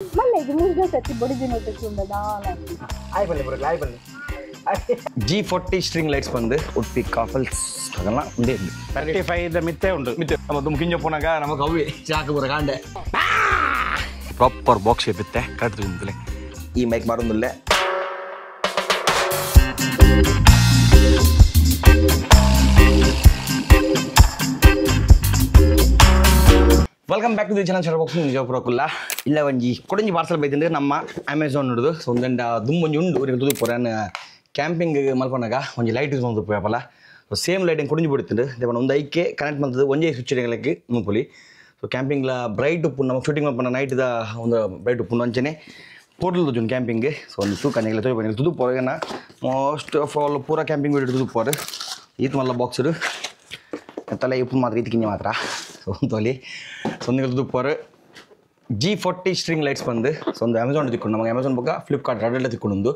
Malla ಇದು ಮುಗ್ದ ಸತಿ ಬಡಿದಿನ ತೆಕ್ಕೊಂಡದ ಆಯ್ ಬನ್ನಿ ಬರಲ್ಲ ಆಯ್ ಬನ್ನಿ G40 ಸ್ಟ್ರಿಂಗ್ ಲೈಟ್ಸ್ ಬಂದು ಉಡುಪಿ ಕಾಫಲ್ಸ್ ಅದೆಲ್ಲ ಒಂದೇ 35 ಮಿತ್ತೆ ಉಂಟು ಮಿತ್ತೆ ನಮ್ಮ ದುಮ್ಕಿಂಜ ಪೋನಾಗ ನಮಗೆ ಅವಿ ಚಾಕು ಬರ ಕಾಂಡೆ ಪ್ರಾಪರ್ ಬಾಕ್ಸ್ ಬಿತ್ತೆ ಕರೆಕ್ಟ್ ತಿಂತಲೆ ಈ ಮೈಕ್ ಮಾರೊಂದಿಲ್ಲ welcome back to the channel ಶರಬಾಕ್ಸ್ ನಿಜಾಪುರಕ್ಕಲ್ಲ ಇಲ್ಲ ಒಂಜಿ ಕೊಡಂಜಿ ಪಾರ್ಸಲ್ ಬೈತಂದ್ರೆ ನಮ್ಮ ಅಮೆಝಾನ್ ನೋಡುದು ಸೊ ಒಂದಂಡ ದುಮ್ಮೊಂಜಿ ಉಂಡು ತುದು ಪೊರಾನ್ ಕ್ಯಾಂಪಿಂಗ್ ಮಲ್ಪನಾಗ ಒಂಜಿ ಲೈಟ್ ಯೂಸ್ ಮಾಡ್ದು ಪೋಯಪಲ್ಲ ಸೊ ಸೇಮ್ ಲೈಟಿಂಗ್ ಕೊಡಂಜಿ ಬಿಡುತ್ತಂಡು ದೇವನ ಒಂದು ಐಕೆ ಕನೆಕ್ಟ್ ಮಾಡ್ತದೆ ಒಂಜೇ ಸ್ವಿಚ್ ಇಡಗಳಿಗೆ ಮುಪ್ಪುಲಿ ಸೊ ಕ್ಯಾಂಪಿಂಗ್ಲ ಬ್ರೈಟ್ ಉಪ್ಪು ನಮ್ಮ ಶೂಟಿಂಗ್ ಮಲ್ಪನ ನೈಟ್ದ ಒಂದು ಬ್ರೈಟ್ ಉಪ್ಪು ಅಂಚನೆ ಪೋರ್ಟಲ್ ಜೊನ್ ಕ್ಯಾಂಪಿಂಗ್ ಸೊ ಒಂದು ತೂಕ ನೆಗಲ ತೊಯ್ಬ ತುದು ಪೋರಗನ ಮೋಸ್ಟ್ ಆಫ್ ಆಲ್ ಪೂರ ಕ್ಯಾಂಪಿಂಗ್ ಬಿಟ್ಟು ತುದು ಪೋರು ಈತ ಮಲ್ಲ ಬಾಕ್ಸ್ ತಲೆ ಉಪ್ಪು ಮಾತ್ರ ಈತಕಿಂಜ ಮಾತ್ರ ಸೊ ತೋಲಿ ಸೊ ನೀವು ತುದು ಪೋರು G40 ಸ್ಟ್ರಿಂಗ್ ಲೈಟ್ಸ್ ಬಂದು ಸೊ ಒಂದು ಅಮೆಝಾನ್ ತಿಕ್ಕೊಂಡು ನಮಗೆ ಅಮೆಝಾನ್ ಬೊಕ್ಕ ಫ್ಲಿಪ್ಕಾರ್ಟ್ ಎರಡೆಲ್ಲ ತಿಕ್ಕೊಂಡು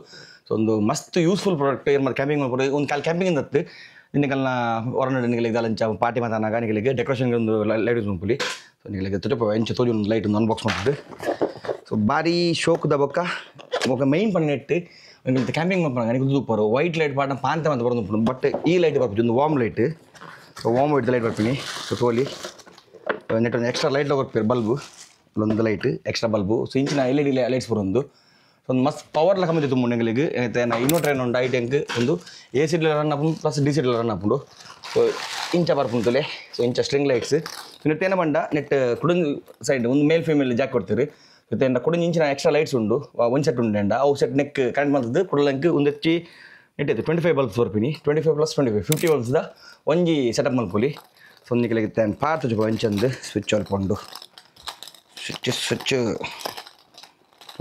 ಸೊ ಒಂದು ಮಸ್ತ್ ಯೂಸ್ಫುಲ್ ಪ್ರಾಡಕ್ಟ್ ಏನು ಮಾಡಿ ಕ್ಯಾಂಪಿಂಗ್ ಮಾಡ್ಬೋದು ಒಂದು ಕಾಲು ಕ್ಯಾಂಪಿಂಗ್ ಹತ್ತು ನಿನಗೆಲ್ಲ ಹೊರನಡೆ ನಿಗಳಿಗೆ ಇದೆಲ್ಲ ಪಾರ್ಟಿ ಮಾತಾನಾಗ ನಿಮಗೆ ಡೆಕೋರೇಷನ್ಗೆ ಒಂದು ಲೈಟ್ ಯೂಸ್ ಮಾಡ್ಕೊಳ್ಳಿ ಸೊ ನಿಮಗೆ ತುಟಪ ಎಂಚು ತೋಜಿ ಒಂದು ಲೈಟ್ ಒಂದು ಅನ್ಬಾಕ್ಸ್ ಮಾಡ್ತಿದ್ದು ಸೊ ಭಾರಿ ಶೋಕದ ಬೊಕ್ಕ ఒక మెయిన్ పన్నెట్టు ఇంత క్యాంపింగ్ పంపడానికి చూపారు వైట్ లైట్ పాడడం పాంత అంత పడుతుంది బట్ ఈ లైట్ పడుతుంది warm light so warm white light పడుతుంది సో తోలి నెట్ ಒಂದು ಎಕ್ಸ್ಟ್ರಾ ಲೈಟ್ ಕೊಡ್ತಾರೆ ಬಲ್ಬು ಒಂದು ಲೈಟ್ ಎಕ್ಸ್ಟ್ರಾ ಬಲ್ಬು ಸೊ ಇಂಚಿನ LED ಲೈಟ್ಸ್ ಬರೋದು ಸೊ ಒಂದು ಮಸ್ತ್ ಪವರ್ ಲೆಕ್ಕ ಬಂದಿತ್ತು ಮುಂಡೆಗಳಿಗೆ ಇನ್ವರ್ಟರ್ ಏನು ಉಂಟು ಐಟೆಂಕ್ ಒಂದು AC ರನ್ ಆಪುಂಡು ಪ್ಲಸ್ DC ರನ್ ಆಪುಂಡು ಸೊ ಇಂಚ ಬರ್ಪುಂತಲೆ ಸೊ ಇಂಚ ಸ್ಟ್ರಿಂಗ್ ಲೈಟ್ಸ್ ನೆಟ್ ಏನ ಬಂಡ ನೆಟ್ ಕುಡೊಂದು ಸೈಡ್ ಒಂದು ಮೇಲ್ ಫೀಮೇಲ್ ಜಾಕ್ ಕೊಡ್ತೀರಿ ಮತ್ತೆ ಕೊಡಂಜಿ ಇಂಚಿನ ಎಕ್ಸ್ಟ್ರಾ ಲೈಟ್ಸ್ ಉಂಡು ಒಂದು ಸೆಟ್ ಉಂಡು ಅವು ಸೆಟ್ ನೆಕ್ ಕನೆಕ್ಟ್ ಮಾಡ್ತದ್ದು ಕೊಡಲಂಕ್ ಒಂದು ಹೆಚ್ಚಿ ನೆಟ್ಟೈತೆ 25 ಬಲ್ಬ್ಸ್ ಬರ್ಪಿನಿ 25 ಪ್ಲಸ್ 25 50 ಬಲ್ಬ್ಸ್ದ ಒಂಜಿ ಸೆಟಪ್ ಮಲ್ಪೊಲಿ ಸೊ ಒಂದು ಕೆಳಗೆ ಪಾರ್ಟ್ ಒಂಚಂದು ಸ್ವಿಚ್ ಹೊಲ್ಕೊಂಡು ಸ್ವಿಚ್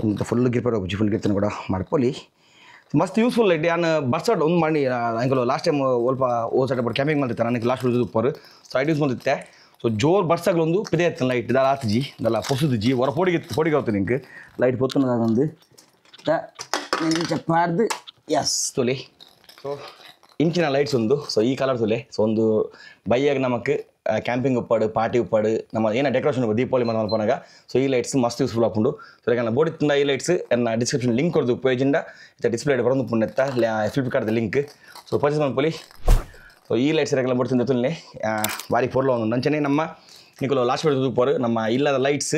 ಒಂದು ಫುಲ್ ಗಿರ್ಪರ್ ಹೋಗಿ ಫುಲ್ ಗಿರ್ತನ ಕೂಡ ಮಾಡ್ಕೊಳ್ಳಿ ಮಸ್ತ್ ಯೂಸ್ಫುಲ್ ಲೈಟ್ ನಾನು ಬರ್ಸಡ್ ಒಂದು ಮಾಡಿ ಅಂಕಲು ಲಾಸ್ಟ್ ಟೈಮ್ ಸ್ವಲ್ಪ ಓ ಸೆಟಪ್ ಕ್ಯಾಂಪಿಂಗ್ ಮಾಡ್ತಿದ್ದೆ ನನಗೆ ಲಾಸ್ಟ್ ಉಳಿದು ಉಪ್ಪರು ಸೊ ಐಟ್ ಯೂಸ್ ಮಾಡ್ತಿದ್ದೆ ಸೊ ಜೋರ್ ಬರ್ಸಾಗ್ಲೊಂದು ಪಿದೆ ಇತ್ತು ಲೈಟ್ ಇದೆಲ್ಲ ಆತಜಿ ಇದೆಲ್ಲ ಪೊಸುದು ಜಿ ಹೊರ ಪೋಡಿಗೆ ಹೋಗ್ತದೆ ನಿಂಗೆ ಲೈಟ್ ಪೊತ್ತುನದೊಂದು ಚಪ್ಪಾರ್ದು ಎಸ್ ತೊಲೆ ಸೊ ಇಂಚಿನ ಲೈಟ್ಸ್ ಒಂದು ಸೊ ಈ ಕಲರ್ ತೊಲೆ ಸೊ ಒಂದು ಬೈಯಾಗ ನಮಗೆ ಕ್ಯಾಂಪಿಂಗ್ ಉಪ್ಪಾಡು ಪಾರ್ಟಿ ಉಪ್ಪಾಡು ನಮ್ಮ ಏನೋ ಡೆಕೋರೇಷನ್ ದೀಪಾವಳಿ ಮನೆ ಮಲ್ಪನಾಗ ಸೊ ಈ ಲೈಟ್ಸ್ ಮಸ್ತ್ ಯೂಸ್ಫುಲ್ ಆಪುಂಡು ಸೊ ಈಗ ಬೋಡಿ ತುಂಡ ಈ ಲೈಟ್ಸ್ ನನ್ನ ಡಿಸ್ಕ್ರಿಪ್ಷನ್ ಲಿಂಕ್ ಕೊಡ್ದು ಪೇಜಿಂದ ಡಿಸ್ಪ್ಲೇ ಬರೋದು ಪುಣ್ಣೆತ್ತ ಫ್ಲಿಪ್ಕಾರ್ಟ್ದ ಲಿಂಕ್ ಸೊ ಪರ್ಚೇಸ್ ಮಾಡ್ಕೊಳ್ಳಿ ಸೊ ಈ ಲೈಟ್ಸ್ ಎಲ್ಲ ಬಿಡ್ತಿದ್ದ ತುಲ್ಲೆ ಭಾರಿ ಪೊರ್ಲ ಒಂದು ನಂಚನೆ ನಮ್ಮ ನಿಕಲು ಲಾಸ್ಟ್ ಬಿಡ್ದು ಪೋರು ನಮ್ಮ ಇಲ್ಲದ ಲೈಟ್ಸ್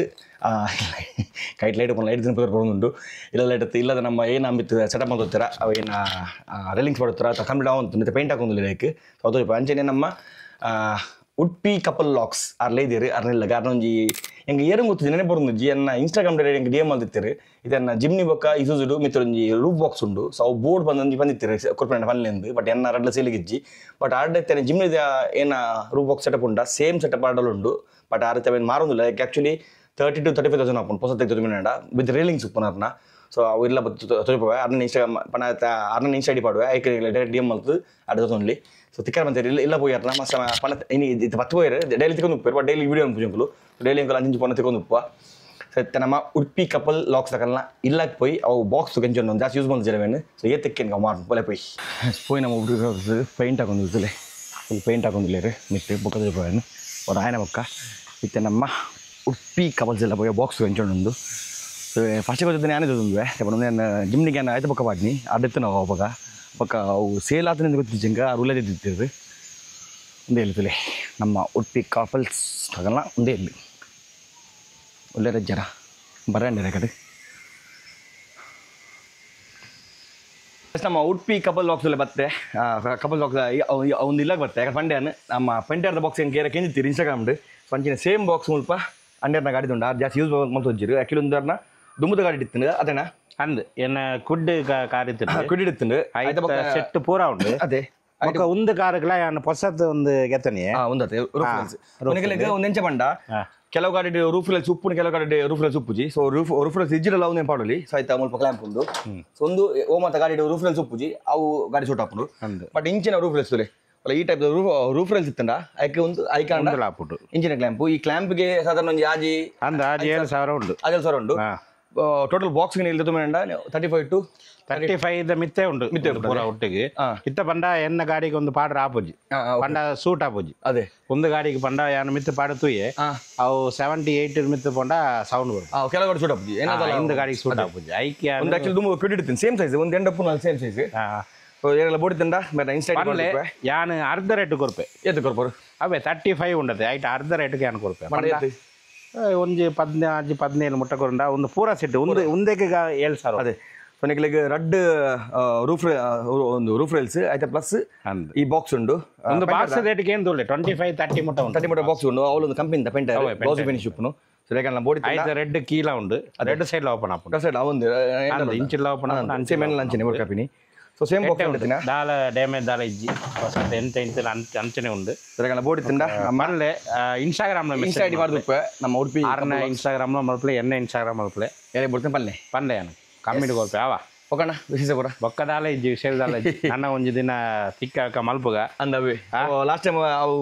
ಕೈಟ್ ಲೈಟ್ ಲೈಟ್ ದಿನ ಬರೋದುಂಟು ಇಲ್ಲ ಲೈಟ್ ಇಲ್ಲದ ನಮ್ಮ ಏನು ಅಂಬಿತ್ತು ಸೆಟಪ್ ಮಾಡ್ತಾರೆ ಅವೇನು ರೈಲಿಂಗ್ಸ್ ಮಾಡುತ್ತಾರೆ ಅಥವಾ ಕಂಪ್ಲೀಟ್ ಆಗುಂಟು ಮತ್ತು ಪೇಂಟ್ ಹಾಕೊಂಡಿಲ್ಲ ಲೈಕ್ ಸೊ ಅದು ಅಂಚನೆ ನಮ್ಮ ಉಡುಪಿ ಕಪಲ್ ಲಾಕ್ಸ್ ಅರ್ಲೇದಿರಿ ಅರ್ನಿಲ್ಲ ಕಾರಣ ಒಂಜಿ ಹೆಂಗೆ ಏರಂಗೆ ಗೊತ್ತಿದೆ ನೆನೆ ಬರೋದು ಜಿ ಅನ್ನ ಇನ್ಸ್ಟಾಗ್ರಾಮ್ ಡೈರೆಕ್ಟ್ ಹೆಂಗೆ DM ಮಾಡ್ತಿರ್ತೀರಿ ಇದನ್ನು ಜಿಮ್ನಿ ಬೊಕ್ಕ ಇಸುಜುಡು ಮಿತ್ರ ಒಂಜಿ ರೂಪ್ ಬಾಕ್ಸ್ ಉಂಡು ಸೊ ಅವು ಬೋರ್ಡ್ ಬಂದಿರ್ತೀರಿ ಕೊರ್ಪೊರೇಟ್ ಫನ್ಲಿಂದು ಬಟ್ ಎನ್ನ ರಡ್ಲ ಸೇಲಿಗಿಜ್ಜಿ ಬಟ್ ಆಡ್ತೇನೆ ಜಿಮ್ನಿದ ಏನು ರೂಪ್ ಬಾಕ್ಸ್ ಸೆಟಪ್ ಉಂಟು ಸೇಮ್ ಸೆಟಪ್ ಆಡಲು ಉಂಡು ಬಟ್ ಆಡ್ತ ಏನು ಮಾರೋದಿಲ್ಲ ಆ್ಯಕ್ಚುಲಿ 30 to 35,000 ಆಪುಂಡು ಹೊಸ ತೆಗೆದು ವಿತ್ ರೇಲಿಂಗ್ಸ್ ಉಪ್ಪುನರ್ನ ಸೊ ಅವು ಇಲ್ಲ ತೊಗೊಳ್ಪವೆ ಅದನ್ನ ಇನ್ಸ್ಟಾಗ್ರಾಮ್ ಅದನ್ನ ಇನ್ಸ್ಟಾ ಐಡಿ ಪಾಡುವೆ ಐಕೆ ಡೈರೆಕ್ಟ್ DM ಮಾಡ್ತು ಅದು ಓನ್ಲಿ ಸೊ ತಿಕ್ಕರ ಬಂತೀರಿ ಇಲ್ಲ పోయారు ಮಸ್ತ ಪಣ ಇನ್ನು ಇದು ಪತ್ತು పోయారు ಡೈಲಿ ತಿಕ್ಕೊಂಡು ಉಪ್ಪೇರು ಬಟ್ ಡೈಲಿ ವೀಡಿಯೋ ಅನ್ಪುಜಂಕುಲು ಡೈಲಿ ಅಂಕಲ್ ಅಂಚು ಪಣ ತಿಕ್ಕೊಂಡು ಉಪ್ಪ ಸತ್ಯ ನಮ್ಮ ಉಡುಪಿ ಕಪಲ್ ಲಾಕ್ಸ್ ತಕಲ್ನ ಇಲ್ಲಕ್ಕೆ போய் ಅವು ಬಾಕ್ಸ್ ಕೆಂಚು ಒಂದು ಜಾಸ್ತಿ ಯೂಸ್ ಮಾಡ್ದು ಜರವೇನು ಸೊ ಏತಕ್ಕೆ ನಾವು ಮಾಡು ಪೊಲೆ போய் நம்ம ಉಡುಪಿ ಪೇಂಟ್ ಹಾಕೊಂಡಿದ್ದಿಲ್ಲ ಫುಲ್ ಪೇಂಟ್ ಹಾಕೊಂಡಿಲ್ಲ ಮಿಟ್ಟು ಬೊಕ್ಕದ போಯನು ஒரு ಆಯನ ಬೊಕ್ಕ ಇತ್ತೆ ನಮ್ಮ ಉಡುಪಿ ಕಪಲ್ಸ್ ಎಲ್ಲ போய் ಬಾಕ್ಸ್ ಕೆಂಚೊಂಡು ಸೊ ಫಸ್ಟಿಗೆ ಗೊತ್ತಿದ್ದೆ ನಾನೇ ತೊಂದುವೆ ಒಂದು ಜಿಮ್ನಿಗೆ ಆಯ್ತು ಪಕ್ಕ ಪಾಡ್ನಿ ಅಡ್ಡತ್ತು ನಾವು ಅವಾಗ ಪಕ್ಕ ಅವು ಸೇಲ್ ಆತನಿಂದ ಗೊತ್ತಿದ್ದಂಗೆ ಆ ರೂಲೇ ತಿದ್ದಿರ್ರಿ ಒಂದೇ ಹೇಳ್ತಿಲ್ಲ ನಮ್ಮ ಉಡುಪಿ ಕಾಪಲ್ಸ್ ತಗಲ್ಲ ಒಂದೇ ಇರಲಿ ಒಳ್ಳೆ ರಜ್ಜರ ಬರಂಡಿರ ಕಡೆ ನಮ್ಮ ಉಡುಪಿ ಕಪಲ್ ಬಾಕ್ಸಲ್ಲಿ ಬತ್ತೆ ಕಪಲ್ ಬಾಕ್ಸ್ ಒಂದು ಇಲ್ಲಾಗ ಬತ್ತೆ ಯಾಕಂದ್ರೆ ಪಂಡ್ಯಾನ್ ನಮ್ಮ ಪೆಂಟರ್ದ ಬಾಕ್ಸ್ ಹೆಂಗೆ ಕೇರ ಕೆಂಜಿತ್ತೀರಿ ಇನ್ಸ್ಟಾಗ್ರಾಮ್ದು ಪಂಚಿನ ಸೇಮ್ ಬಾಕ್ಸ್ ಮುಲ್ಪ ಅಂಡರ್ನ ಗಾಡಿ ಉಂಡು ಅದು ಜಾಸ್ತಿ ಯೂಸ್ ಮಾಡ್ತು ವಜ್ಜಿರು ಆ್ಯಕ್ಚುಲಿ ಒಂದರ್ನ ದುಮ್ಮದ ಗಾಡಿ ಇತ್ತು ಅದೇನ ಅಂದ್ ಎನ್ನ ಕುಡ್ ಕಾರ್ ಇತ್ತು ಕುಡಿ ಇತ್ತು ಸೆಟ್ ಪೂರ ಉಂಡು ಅದೇ ಒಂದು ಕಾರ್ಗಳ ಹೊಸದ್ ಒಂದು ಗೆತ್ತನಿ ಒಂದತ್ತೆ ಒಂದು ಎಂಚ ಬಂಡ ಕೆಲವು ಗಾಡಿ ರೂಫ್ಲೆಸ್ ಉಪ್ಪು ಕೆಲವು ಗಾಡಿ ರೂಫ್ಲೆಸ್ ಉಪ್ಪುಜಿ ಸೊ ರೂಫ್ಲೆಸ್ ಇಜ್ಜಿರಲ್ಲ ಅವನೇ ಪಾಡಲಿ ಸೊ ಆಯ್ತಾ ಮುಲ್ಪ ಕ್ಲಾಂಪ್ ಉಂಡು ಸೊ ಒಂದು ಓಮತ್ತ ಗಾಡಿ ರೂಫ್ಲೆಸ್ ಉಪ್ಪುಜಿ ಅವು ಗಾಡಿ ಸೂಟ್ ಹಾಕೊಂಡು ಬಟ್ ಇಂಚಿನ ರೂಫ್ಲೆಸ್ ಈ ಟೈಪ್ ರೂಫ್ಲೆಸ್ ಇತ್ತಂಡ ಅದಕ್ಕೆ ಒಂದು ಐಕಾಂಡ್ ಇಂಚಿನ ಕ್ಲಾಂಪು ಈ ಕ್ಲಾಂಪ್ಗೆ ಸಾಧಾರಣ ಒಂದು ಆಜಿ ಅಂದ 7,000 ಉಂಡು 7,000 ಉಂಡು ಟೋಟಲ್ ಬಾಕ್ಸ್ ಇಲ್ದ ತುಮಂಡ 35 to 35 ಮಿತ್ತೆ ಉಂಟು ಪೂರ ಒಟ್ಟಿಗೆ ಇತ್ತ ಪಂಡ ಎನ್ನ ಗಾಡಿಗೆ ಒಂದು ಪಾಡ್ರ ಆಪೋಜಿ ಪಂಡ ಸೂಟ್ ಆಪೋಜಿ ಅದೇ ಒಂದು ಗಾಡಿಗೆ ಪಂಡ ಯಾನ ಮಿತ್ತು ಪಾಡು ತೂಯೆ ಅವು 78 ಮಿತ್ತು ಪಂಡ ಸೌಂಡ್ ಬರುತ್ತೆ ಕೆಲವರು ಸೂಟ್ ಆಪೋಜಿ ಒಂದು ಗಾಡಿಗೆ ಸೂಟ್ ಆಪೋಜಿ ಐಕ್ಯ ಒಂದು ಆಕ್ಚುಲಿ ತುಂಬ ಕ್ರೆಡಿಟ್ ಸೇಮ್ ಸೈಜ್ ಒಂದು ಎಂಡಪ್ಪು ನಾನು ಸೇಮ್ ಸೈಜ್ ಏನೆಲ್ಲ ಬೋಡಿತಂಡ ಬೇರೆ ಇನ್ಸ್ಟಾ ಯಾನ್ ಅರ್ಧ ರೇಟ್ ಕೊರ್ಪೆ ಎತ್ತು ಕೊರ್ಪರು ಅವೇ 35 ಉಂಡತೆ ಐಟ್ ಅರ್ಧ ರೇಟ್ಗೆ ಯಾನ್ ಕೊರ್ಪೆ ಒಂಜಿ 17 ಮುಟ್ಟ ಕೊರಂಡ ಒಂದು ಪೂರ ಸೆಟ್ ಒಂದಕ್ಕೆ 7,000 ಅದೇ ಕೊನೆಗೆ ರೆಡ್ ರೂಫ್ ರೈಲ್ಸ್ ಆಯ್ತಾ ಪ್ಲಸ್ ಈ ಬಾಕ್ಸ್ ಉಂಡು ಒಂದು ಬಾಕ್ಸ್ ರೇಟ್ಗೆ ಏನು ತೋಳೆ 25-30 ಮುಟ್ಟ ಉಂಟು 30 ಮುಟ್ಟ ಬಾಕ್ಸ್ ಉಂಡು ಅವಳು ಕಂಪನಿ ಪೆಂಟ್ ಬ್ಲೌಸ್ ಫಿನಿಶ್ ಉಪ್ಪುನು ಸರಿಯಾಗಿ ಬೋಡಿ ರೆಡ್ ಕೀಲ ಉಂಡು ರೆಡ್ ಸೈಡ್ ಓಪನ್ ಆಪುಂಡು ಸೈಡ್ ಒಂದು ಇಂಚಿಲ್ಲ ಓಪನ್ ಅಂಚೆ ಮೇಲೆ ಅಂಚನೆ board company so same box ಉಂಟು ದಾಲ ಡ್ಯಾಮೇಜ್ ದಾಲ ಇಜ್ಜಿ ಎಂತ ಅಂಚನೆ ಉಂಡು ಸರಿಯಾಗಿ ಬೋಡಿ ತಿಂದ ಮರಳೆ ಇನ್ಸ್ಟಾಗ್ರಾಮ್ ಇನ್ಸ್ಟಾ ಐಡಿ ಮಾಡಿದ್ವಿ ನಮ್ಮ ಉಡುಪಿ ಆರ್ನ ಇನ್ಸ್ಟಾಗ್ರಾಮ್ ಮಲ್ಪಲೆ ಎನ್ನ ಇನ್ಸ್ಟಾಗ್ರಾಮ್ ಮಲ್ಪಲೆ ಏನೇ ಬಿಡ್ತೀನಿ ಪಲ್ಲೆ ಪಂಡೆ ಏನು ಕಮ್ಮಿಡ್ ಕೊರ್ಪೆ ಅವ ಒಕ್ಕಣ ವಿಶೇಷ ಕೂಡ ಬೊಕ್ಕದಾಲ ಇಜ್ಜಿ ವಿಷಯದಾಲ ಇಜ್ಜಿ ನನ್ನ ಒಂಜಿ ದಿನ ತಿಕ್ಕ ಮಲ್ಪುಗ ಅಂದವೆ ಲಾಸ್ಟ್ ಟೈಮ್ ಅವು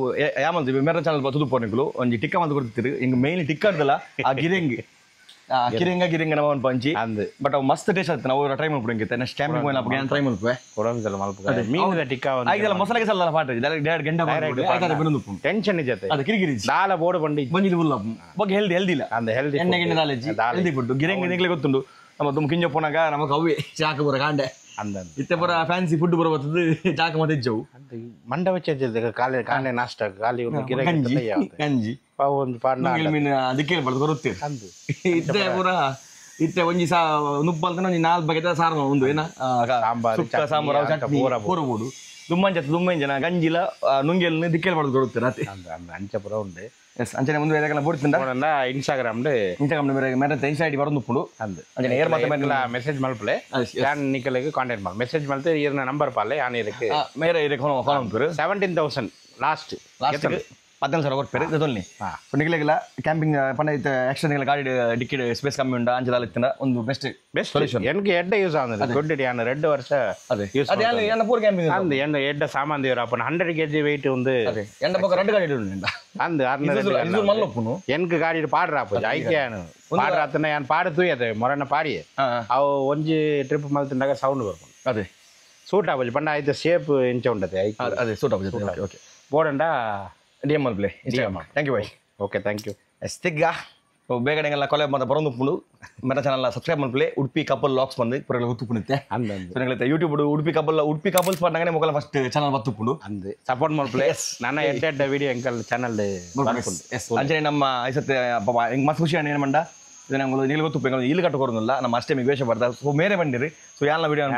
ಯಾಮಂತ ಮೇರ ಚಾನಲ್ ತುದು ಪೋನಿಗಳು ಒಂಜಿ ಟಿಕ್ಕ ಮಂದು ಕೊಡ್ತಿರು ಹಿಂಗೆ ಮೇನ್ ಟಿಕ್ಕ ಇರ್ತಲ್ಲ ಆ ಗಿರಿಂಗ್ ಗಿರಿಂಗ ನಮ್ಮ ಒಂದು ಪಂಚಿ ಅಂದು ಬಟ್ ಅವು ಮಸ್ತ್ ಟೇಸ್ಟ್ ಆಗ್ತದೆ ನಾವು ಟ್ರೈ ಮಾಡ್ಬಿಡಂಗಿತ್ತೆ ನೆಕ್ಸ್ಟ್ ಟೈಮ್ ನಾನು ಟ್ರೈ ಮಾಡ್ಪೆ ಕೊಡಂಗಿಲ್ಲ ಮಲ್ಪುಗ ಮೀನಿದ ಟಿಕ್ಕ ಆಗಿಲ್ಲ ಮಸಾಲೆಗೆ ಸಲ್ಲ ಪಾಟ ಡೈರೆಕ್ಟ್ ಗಂಟೆ ಟೆನ್ಷನ್ ಇಜತೆ ಅದು ಕಿರಿಕಿರಿ ದಾಲ ಬೋರ್ಡ್ ಬಂಡಿ ಬಂಜಿಲಿ ಫುಲ್ ಬಗ್ಗೆ ಹೆಲ್ದಿ ಇಲ್ಲ ಅಂದ ಹೆಲ್ದಿ ಎಣ್ಣೆ ಗಿಣ್ಣೆ ನಾಲೆಜ್ ಹೆಲ್ದಿ ಫುಡ್ ಗಿರಿಂಗ್ ನಿಗ್ಲೆ ಗೊತ್ತುಂಡು ನಮ್ಮ ತುಂಬ ಕಿಂಜ ಪೋನಾಗ ನಮಗೆ ಅವೇ ಚಾಕ ಬರ ಕಾಂಡೆ ಅಂದ ಇತ್ತೆ ಬರ ಫ್ಯಾನ್ಸಿ ಫುಡ್ ಬರ ಬರ್ತದೆ ಚಾಕ ಮತ್ತೆ ಇಜ್ಜವು ಮಂಡ ವೆಚ್ಚ ಕಾಲೆ ನಾಷ್ಟ ಖಾಲಿ ಗಂಜಿ ಒಂದು ಪಾಡ್ನ ಮೀನು ಅದಕ್ಕೆ ಬರ್ತದೆ ಬರುತ್ತೆ ಅಂದು ಇತ್ತೆ ಪೂರ ಇತ್ತೆ ಒಂಜಿ ನುಪ್ಪಲ್ತನ ಒಂಜಿ 4 ಬಗೆದ ಸಾರು ಒಂದು ಏನ ಸಾಂಬಾರು ಚಟ್ನಿ ಪೂರಬಹುದು ದುಮ್ಮಂಜನ ಗಂಜಿಲ ನುಂಗೆಲ್ ದಿಕ್ಕೇಲ್ ಬರ್ತದೆ ಬರುತ್ತೆ ರಾತ್ರಿ ಅಂಚ ಪುರ ಉಂಡು ಎಸ್ ಅಂಚನೆ ಮುಂದೆ ಇದಕ್ಕೆಲ್ಲ ಬೋಡ್ತಿಂದ ಇನ್ಸ್ಟಾಗ್ರಾಮ್ ಮೇರೆ ಇನ್ಸ್ಟಾ ಐಡಿ ಬರೋದು ಅಂದು ಅಂಚನೆ ಏರ್ ಮತ್ತೆ ಮೆಸೇಜ್ ಮಲ್ಪಲೆ ಯಾನ್ ನಿಕಲೆಗೆ ಕಾಂಟ್ಯಾಕ್ಟ್ ಮಾಡಿ ಮೆಸೇಜ್ ಮಲ್ತೆ ಈರ್ನ ನಂಬರ್ ಪಾಲೆ ಯಾನ್ ಇದಕ್ಕೆ ಮೇರೆ ಇದಕ್ಕೆ ಫೋನ್ ಪೇರು 17,000 ಲಾಸ್ಟ್ 14,000 ಕೊಡ್ಪೇರು ಇದೊಲ್ಲಿ ನಿಗಲೆಲ್ಲ ಕ್ಯಾಂಪಿಂಗ್ ಪಂಡ ಎಕ್ಸ್ಟರ್ನಲ್ ಗಾಡಿ ಡಿಕ್ಕಿ ಸ್ಪೇಸ್ ಕಮ್ಮಿ ಉಂಡ ಅಂಚದಾಲ ಇತ್ತಿನ ಒಂದು ಬೆಸ್ಟ್ ಸೊಲ್ಯೂಷನ್ ಎನ್ಗೆ ಎಡ್ಡೆ ಯೂಸ್ ಆದ್ರೆ ದೊಡ್ಡ ಯಾನ್ 2 ವರ್ಷ ಅದೇ ಅದೇ ಎನ್ನ ಪೂರ್ ಕ್ಯಾಂಪಿಂಗ್ ಅಂದು ಎನ್ನ ಎಡ್ಡ ಸಾಮಾನ್ ದೇವರ ಅಪ್ಪನ 100 kg weight ಉಂದು ಅದೇ ಎನ್ನ ಪಕ್ಕ 2 ಗಾಡಿ ಉಂಡ ಅಂದು ಇದು ಮಲ್ಲಪ್ಪನು ಎನ್ಗೆ ಗಾಡಿ ಪಾಡ್ರ ಅಪ್ಪ ಐಕ್ಯಾನು ಪಾಡ್ರ ಅತನ ಯಾನ್ ಪಾಡು ತೂಯದೆ ಮೊರನ ಪಾಡಿ ಅವು ಒಂಜಿ ಟ್ರಿಪ್ ಮಲ್ತಿಂದಾಗ ಸೌಂಡ್ ಬರ್ಕೊಂಡು ಅದೇ ಸೂಟ್ ಆಪೋಜಿ ಪಂಡ ಐತೆ ಶೇಪ್ ಎಂಚ ಉಂಟದೆ ಅದೇ ಸೂಟ್ ಆಪೋಜಿ ಓಕೆ ಬೋಡಂಡ DM ಮಲ್ಪ್ಲೆ thank you bye okay thank you ಎಸ್ತಿಗ್ಗ ಬೇಗಡೆಗೆಲ್ಲ ಕೊಲೆ ಬಂದ ಬರೋದು ಮೆರ ಚಾನಲ್ ಸಬ್ಸ್ಕ್ರೈಬ್ ಮಲ್ಪ್ಲೆ ಉಡುಪಿ ಕಪಲ್ ಲಾಕ್ಸ್ ಬಂದು ಪುರಲ್ಲ ಗೊತ್ತುಪುಣಿತ್ತೆ ಅಂದ ಯೂಟ್ಯೂಬ್ ಉಡುಪಿ ಕಪಲ್ಸ್ ಪಂಡಾಗನೆ ಮೊಗಲ ಫಸ್ಟ್ ಚಾನಲ್ ಬತ್ತುಪುಂಡು ಅಂದು ಸಪೋರ್ಟ್ ಮಲ್ಪ್ಲೆ ನನ್ನ ಎಡ್ಡ ವಿಡಿಯೋ ಎಂಕಲ್ ಚಾನಲ್ ಅಂಚನೆ ನಮ್ಮ ಐಸತ್ತೆ ಹೆಂಗೆ ಮಸ್ತ್ ಖುಷಿ ಏನು ಮಂಡ ಇದು ನಮ್ಗೆ ನೀರು ಗೊತ್ತು ಇಲ್ಲಿ ಕಟ್ಟುಕೊರೋದಿಲ್ಲ ನಮ್ಮ ಅಷ್ಟೇ ಮಿಗೆ ವೇಷ ಬರ್ತಾರೆ ಸೊ ಮೇರೆ ಬಂದಿರಿ ಸೊ ಯಾನ ವಿಡಿಯೋ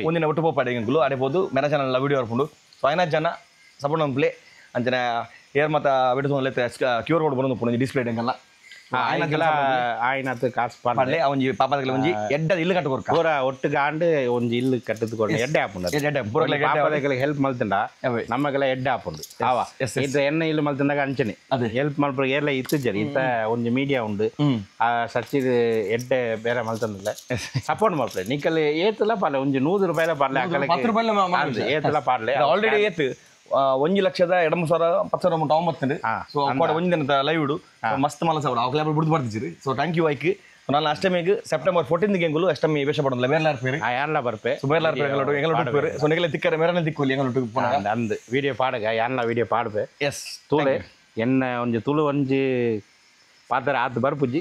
ಒಂದಿನ ಒಟ್ಟು ಪೋಪಾಡಿ ಹೆಂಗಳು ಅಡೆಬೋದು ಮೆರ ಚಾನಲ್ ವಿಡಿಯೋ ಬರ್ಕೊಂಡು ಸೊ 5 ಜನ ಸಪೋರ್ಟ್ ಮಲ್ಪ್ಲೆ ಅಂಚನೆ ಏರ್ ಮತ್ತ ಬಿಡ್ತು ಕ್ಯೂರ್ ಕೋಡ್ ಬರೋದು ಪುಣಿ ಡಿಸ್ಪ್ಲೇ ಹೆಂಗಲ್ಲ ಆಯ್ನತ್ತು ಕಾಸು ಪಾಡ್ಲೆ ಒಂಜಿ ಪಾಪದಕ್ಕೆ ಒಂಜಿ ಎಡ್ಡ ಇಲ್ಲಿ ಕಟ್ಟುಕೊರ್ಕ ಪೂರ ಒಟ್ಟಿಗೆ ಆಂಡು ಒಂಜಿ ಇಲ್ಲು ಕಟ್ಟಿದ್ಕೊಂಡು ಎಡ್ಡೆ ಹಾಪುಂಡು ಹೆಲ್ಪ್ ಮಲ್ತಿಂಡ ನಮಗೆಲ್ಲ ಎಡ್ಡೆ ಹಾಪುಂಡು ಅವ ಇದು ಎಣ್ಣೆ ಇಲ್ಲು ಮಲ್ತಿಂದಾಗ ಅಂಚನೆ ಹೆಲ್ಪ್ ಮಲ್ಪುರ ಏರ್ಲ ಇತ್ತು ಜರಿ ಇತ್ತ ಒಂಜಿ ಮೀಡಿಯಾ ಉಂಡು ಆ ಸಚ್ಚಿದ ಎಡ್ಡೆ ಬೇರೆ ಮಲ್ತಂದಿಲ್ಲ ಸಪೋರ್ಟ್ ಮಲ್ಪಲೆ ನಿಕ್ಕಲ್ಲಿ ಏತಲ್ಲ ಪಾಡ್ಲೆ ಒಂಜಿ 100 ರೂಪಾಯಿ ಪಾಡ್ಲೆ ಏತಲ್ಲ ಪಾಡ್ಲೆ ಆಲ್ರೆಡಿ ಏತು 1,02,000 10,000 9 ಸೊ ಒಂಜಿ ದಿನದ ಲೈವ್ ಇಡು ಮಸ್ತ್ ಮಲಸ ಅವಳ ಬಿಡ್ದು ಬರ್ತಿದ್ದೀರಿ ಸೊ ಥ್ಯಾಂಕ್ ಯು ಐಕ್ ನಾನು ಅಷ್ಟಮಿಗೆ ಸೆಪ್ಟೆಂಬರ್ 14 ಎಂಗುಲು ಅಷ್ಟಮಿ ವೇಷ ಪಡೋದಿಲ್ಲ ಬೇರೆಲ್ಲಾರ ಪೇರು ಯಾನ್ಲ ಬರ್ಪೆ ಸೊ ಬೇರೆಲ್ಲಾರ ಪೇರು ಎಂಗಳೊಟ್ಟು ಪೇರು ಸೊ ನಿಗಲೆ ತಿಕ್ಕರೆ ಮೇರನೆ ತಿಕ್ಕೊಲ್ಲಿ ಎಂಗಳೊಟ್ಟು ಅಂದು ವಿಡಿಯೋ ಪಾಡಗ ಯಾನ್ಲ ವಿಡಿಯೋ ಪಾಡ್ಬೆ ಎಸ್ ತೂಲೆ ಎನ್ನ ಒಂಜಿ ತುಳು ಒಂಜಿ ಪಾತ್ರ ಆತ್ ಬರ್ಪುಜಿ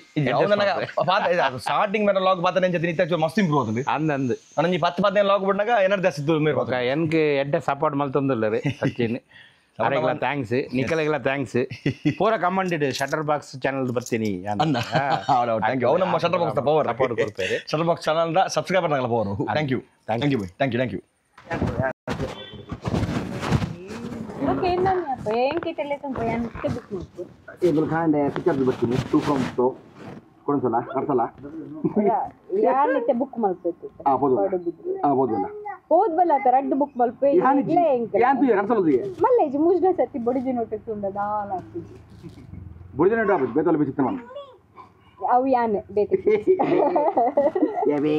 ಸ್ಟಾರ್ಟಿಂಗ್ ಮೇಲೆ ಲಾಗ್ ಪಾತ್ರ ಮಸ್ತ್ ಇಂಪ್ರೂವ್ ಆತಂడి ಅಂದು ನನಗೆ 10-15 ಲಾಗ್ ಬಿಟ್ಟಾಗ ಏನಾರು ಜಾಸ್ತಿ ಎನ್ಗೆ ಎಡ್ಡೆ ಸಪೋರ್ಟ್ ಮಲ್ತೊಂದಿಲ್ಲ ರೀ ಸಚಿನ್ ಅವರಿಗೆಲ್ಲ ಥ್ಯಾಂಕ್ಸ್ ನಿಖಲೆಗೆಲ್ಲ ಥ್ಯಾಂಕ್ಸ್ ಪೂರ ಕಮಾಂಡೆಡ್ ಶಟರ್ ಬಾಕ್ಸ್ ಚಾನಲ್ ಬರ್ತೀನಿ ಅವು ನಮ್ಮ shutter box power shutter box channel subscriber ಆಗಲ್ಲ power thank you thank you thank you thank you Oke, nan apa yang kita lihat sampai yang kita buku. Ibu kan ada picture di bawah itu from to. Kurang salah, salah. Ya, ya kita buku malpe itu. Bodoh lah. Bodoh bala terad buku malpe. Yang tu ya, salah tu ya. Malah je mujna seti body jeno te tunda dah Body jeno apa? Betul lebih cerita mana? Awian betul. Ya be.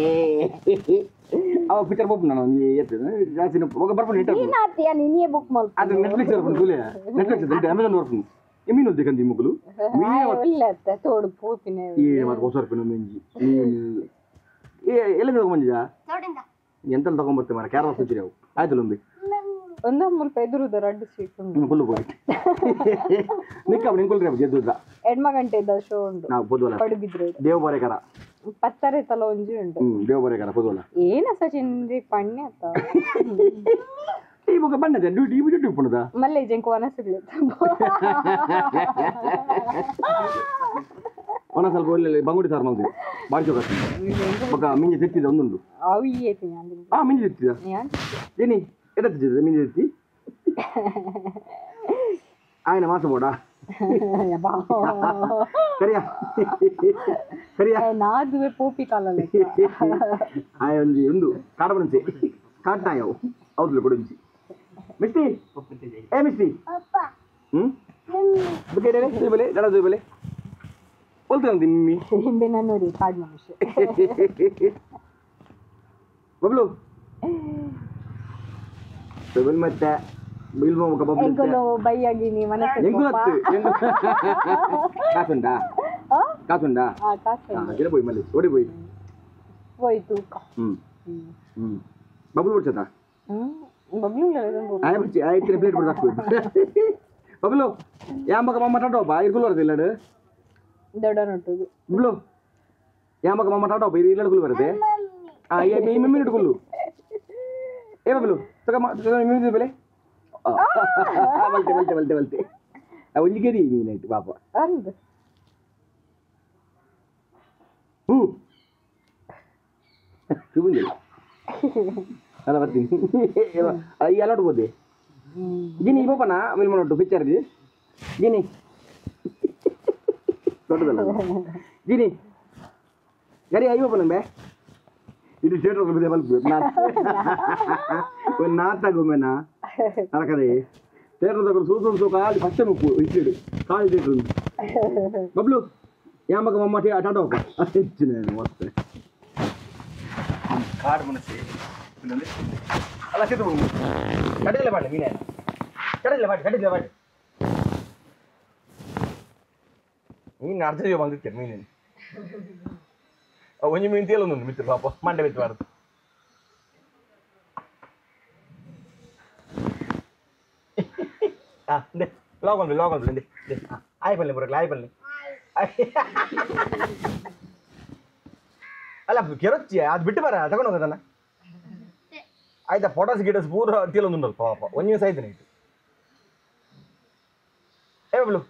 Aw picture book nana ni yete jasinu oga barpun hita ni nati ani ni book mal adu Netflix barpun dule Netflix adu Amazon barpun ಮೀನು ಕಂದಿ ಮುಗ್ಲು ಇಲ್ಲ ತೋಡು ಪೂಪಿನ ಮತ್ತೆ ಹೊಸ ರೂಪಾಯಿ ಮೆಂಜಿ ಎಲ್ಲಿಂದ ತಗೊಂಬಂದಿದ್ಯಾ ಎಂತೆಲ್ಲ ತಗೊಂಡ್ಬರ್ತೇವೆ ಮಾರ ಕ್ಯಾರ ಸುಚ್ಚಿರಿ ಅವು ಆಯ್ತು ಲೊಂಬಿ ಒಂದು ಮುಲ್ಪ ಎದುರುದ ರಡ್ಡು ಸೀಟ್ ಉಂಟು ಫುಲ್ಲು ಹೋಗಿ ನಿಕ್ಕ ನಿಂಕೊಳ್ರಿ ಗೆದ್ದುದ ಎಡ್ಮ ಗಂಟೆ ಇದ್ದ ಶೋ ಉಂಟು ನಾವು ಪೊದ್ವಲ ಪಡುಬಿದ್ರೆ ದೇವಬಾರೆಕರ ಪತ್ತರೆ ತಲ ಒಂಜಿ ಉಂಟು ದೇವಬಾರೆಕರ ಪೊದ್ವಲ ಏನ ಸಚಿನ್ ಪಣ್ಯ ಅತ್ತ ಈ ಮುಖ ಬಣ್ಣದ ಡ್ಯೂಟಿ ಡ್ಯೂಟಿ ಪುಣದ ಮಲ್ಲೆ ಜಂಕು ವನಸುಗಳು ಒಣ ಸ್ವಲ್ಪ ಒಳ್ಳೆ ಬಂಗುಡಿ ಸಾರು ಮಾಡಿದ್ವಿ ಬಾರಿ ಚೋಕ ಬೊಕ್ಕ ಮಿಂಜಿ ತೆತ್ತಿದ ಒಂದೊಂದು ಅವು ಏತಿ ಮಿಂಜಿ ತೆತ್ತಿದ ಏನಿ ಎಡ ತೆತ್ತಿದ ಮಿಂಜಿ ತೆತ್ತಿ ಆಯ್ನ ಮಾಸ ಬೋಡ ಕರಿಯಾ ಕರಿಯಾ ನಾದುವೆ ಪೋಪಿ ಕಾಲಲ್ಲ ಆಯ್ ಒಂದು ಕಾಡಬಣಸೆ ಕಾಟ್ನಾಯವು ಹೌದು ಕೊಡುಂಚಿ ಮಿಸ್ಟಿ ಏ ಮಿಸ್ಟಿ ಬುಕ್ಕೇಡಲೆ ದುಯ್ಬಲೆ ದಡ ದುಯ್ಬಲೆ ಹೋಲ್ತಂತಿ ಮಮ್ಮಿ ಹಿಂದೆ ನನ್ನೂರಿ ಕಾಡ್ ಮನುಷ್ಯ ಬಬ್ಲು ದುಯ್ಬಲ್ ಮತ್ತೆ ಬಿಲ್ ಮುಖ ಬಬ್ಲು ಎಂಗುಲು ಬೈಯಾಗಿ ನೀ ಮನಸ್ಸು ಕಾಸುಂಟಾ ಕಾಸುಂಟಾ ಕಾಸು ಗಿಡ போய் ಮಲ್ಲಿ ಓಡಿ போய் ಹೋಯ್ತು ಬಬ್ಲು ಬಿಡ್ಸತಾ ಬಬ್ಲು ಆಯ್ ಬಿಡ್ಸಿ ಆಯ್ತು ಪ್ಲೇಟ್ ಬಿಡ್ದಾಕ್ಬೇಕು ಬಬ್ಲು ಯಾಂಬಕ ಮಮ್ಮ ಟಾಟೋ ಬಾ ಇರ್ಕುಲ್ ಬರುತ್ತೆ ಇಲ್ಲಡು ದೊಡ್ಡ ನೊಟ್ಟುದು ಬಬ್ಲು ಯಾಂಬಕ ಮಮ್ಮ ಟಾಟೋ ಬಾ ಇಲ್ಲಡು ಕುಲ್ ಬರುತ್ತೆ ಈ ಮಮ್ಮಿ ಇಟ್ಕೊಲ್ಲು ಏ ಬಬ್ಲು ತಗ ಮಮ್ಮಿ ಬೆಲೆ ಬಲ್ತೆ ಬಲ್ತೆ ಬಲ್ತೆ ಬಲ್ತೆ ಒಂಜಿ ಗೆದಿ ನೀನಾಯ್ತು ಪಾಪ ಅಂದ್ ಶುಭಂಜಲಿ ಅಲ್ಲ ಬರ್ತೀನಿ ಈ ಅಲೋಟ್ ಬೋದೆ ಜಿನಿ ಪಾಪನ ಆಮೇಲೆ ಮಾಡೋಟು ಪಿಕ್ಚರ್ ಜಿನಿ ದೊಡ್ಡದಲ್ಲ ಜಿನಿ ಗರಿ ಅಯ್ಯೋ ಬೇ ಇದು ಥಿಯೇಟರ್ ಹೋಗಿದೆ ಬಲ್ಬೇಕು ಒಂದು ನಾತಾಗೊಮ್ಮೆನಾ ಅರಕದೆ ಥಿಯೇಟರ್ ತಗೊಂಡು ಸೂಸು ಕಾಲಿ ಫಸ್ಟ್ ಮುಪ್ಪು ಇಟ್ಟಿಡು ಕಾಲಿ ಥಿಯೇಟರ್ ಬಬ್ಲು ಯಾಮಕ ಮಮ್ಮ ಟಾಟಾ ಹೋಗ ಹೆಚ್ಚಿನ ಮಸ್ತ್ ಕಾಡು ಮನಸ್ಸಿ ಅಲ್ಲ ಸಿದ್ದು ಕಡಿಲೆ ಮಾಡಿ ಮೀನೇ ಕಡಿಲೆ ಮಾಡಿ ಮೀನು ಅರ್ಧ ಜೀವ ಬಂದಿರ್ತೇನೆ ಮೀನೇನು ಒಂಜಿ ಮೀನು ತೇಲೊಂದು ಮಿತ್ರ ಪಾಪ ಮಂಡೆ ಬಿತ್ತಬಾರ್ದು ಲಾಗಲ್ ಆಯ್ ಬನ್ನಿ ಬರಲ್ಲ ಆಯ್ ಬನ್ನಿ ಅಲ್ಲ ಕೆರೊಚ್ಚಿ ಅದು ಬಿಟ್ಟು ಬರ ತಗೊಂಡು ಹೋಗೋದನ್ನ ಆಯ್ತಾ ಫೋಟೋಸ್ ಗಿಟೋಸ್ ಪೂರ ತೇಲೊಂದು ಉಂಟಲ್ಲ ಪಾಪ ಒಂಜಿ ದಿವಸ ಆಯ್ತು ನೈಟ್ ಏ ಬಬ್ಲು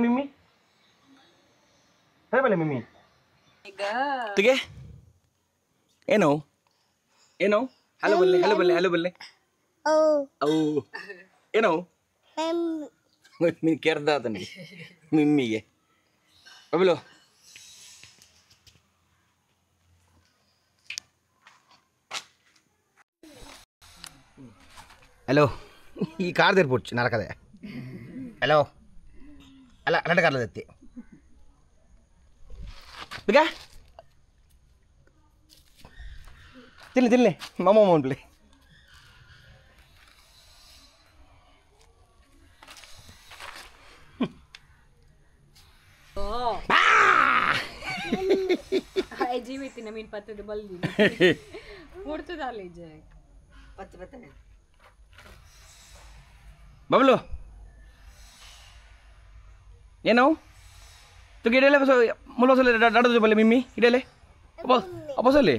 ಮಿಮ್ಮಿ ಮಿಮ್ಮಿ ತಿಗೆ ಏನು ಏನು ಹಲೋ ಬಲ್ಲೆ ಅವು ಏನು ಮೀನು ಕೆರ್ದ ತನಗೆ ಮಿಮ್ಮಿಗೆ ಬಬ್ಲು ಹಲೋ ಈ ಕಾರ್ದು ಇರ್ಬೋದು ನರಕದೆ ಹಲೋ ಅಲ್ಲ ಎರಡು ಕಾರ್ಲದ ಎತ್ತಿ ಈಗ ತಿನ್ನಿ ಮಮ್ಮ ಪ್ಲೇ ಜೀವಿತಿನ ಮೀನು ಪತ್ತದ ಬಲ್ಲಿ ಮುಡ್ತದಲ್ಲ ಈಜ ಪತ್ತ ಬಬ್ಲು ಏನು ತು ಗಿಡಲೆ ಮುಲ್ಬಸಲ್ಲಿ ಡಾಡೋದು ಬಲ್ಲೆ ಮಿಮ್ಮಿ ಗಿಡಲೆ ಅಪ್ಪಸಲ್ಲಿ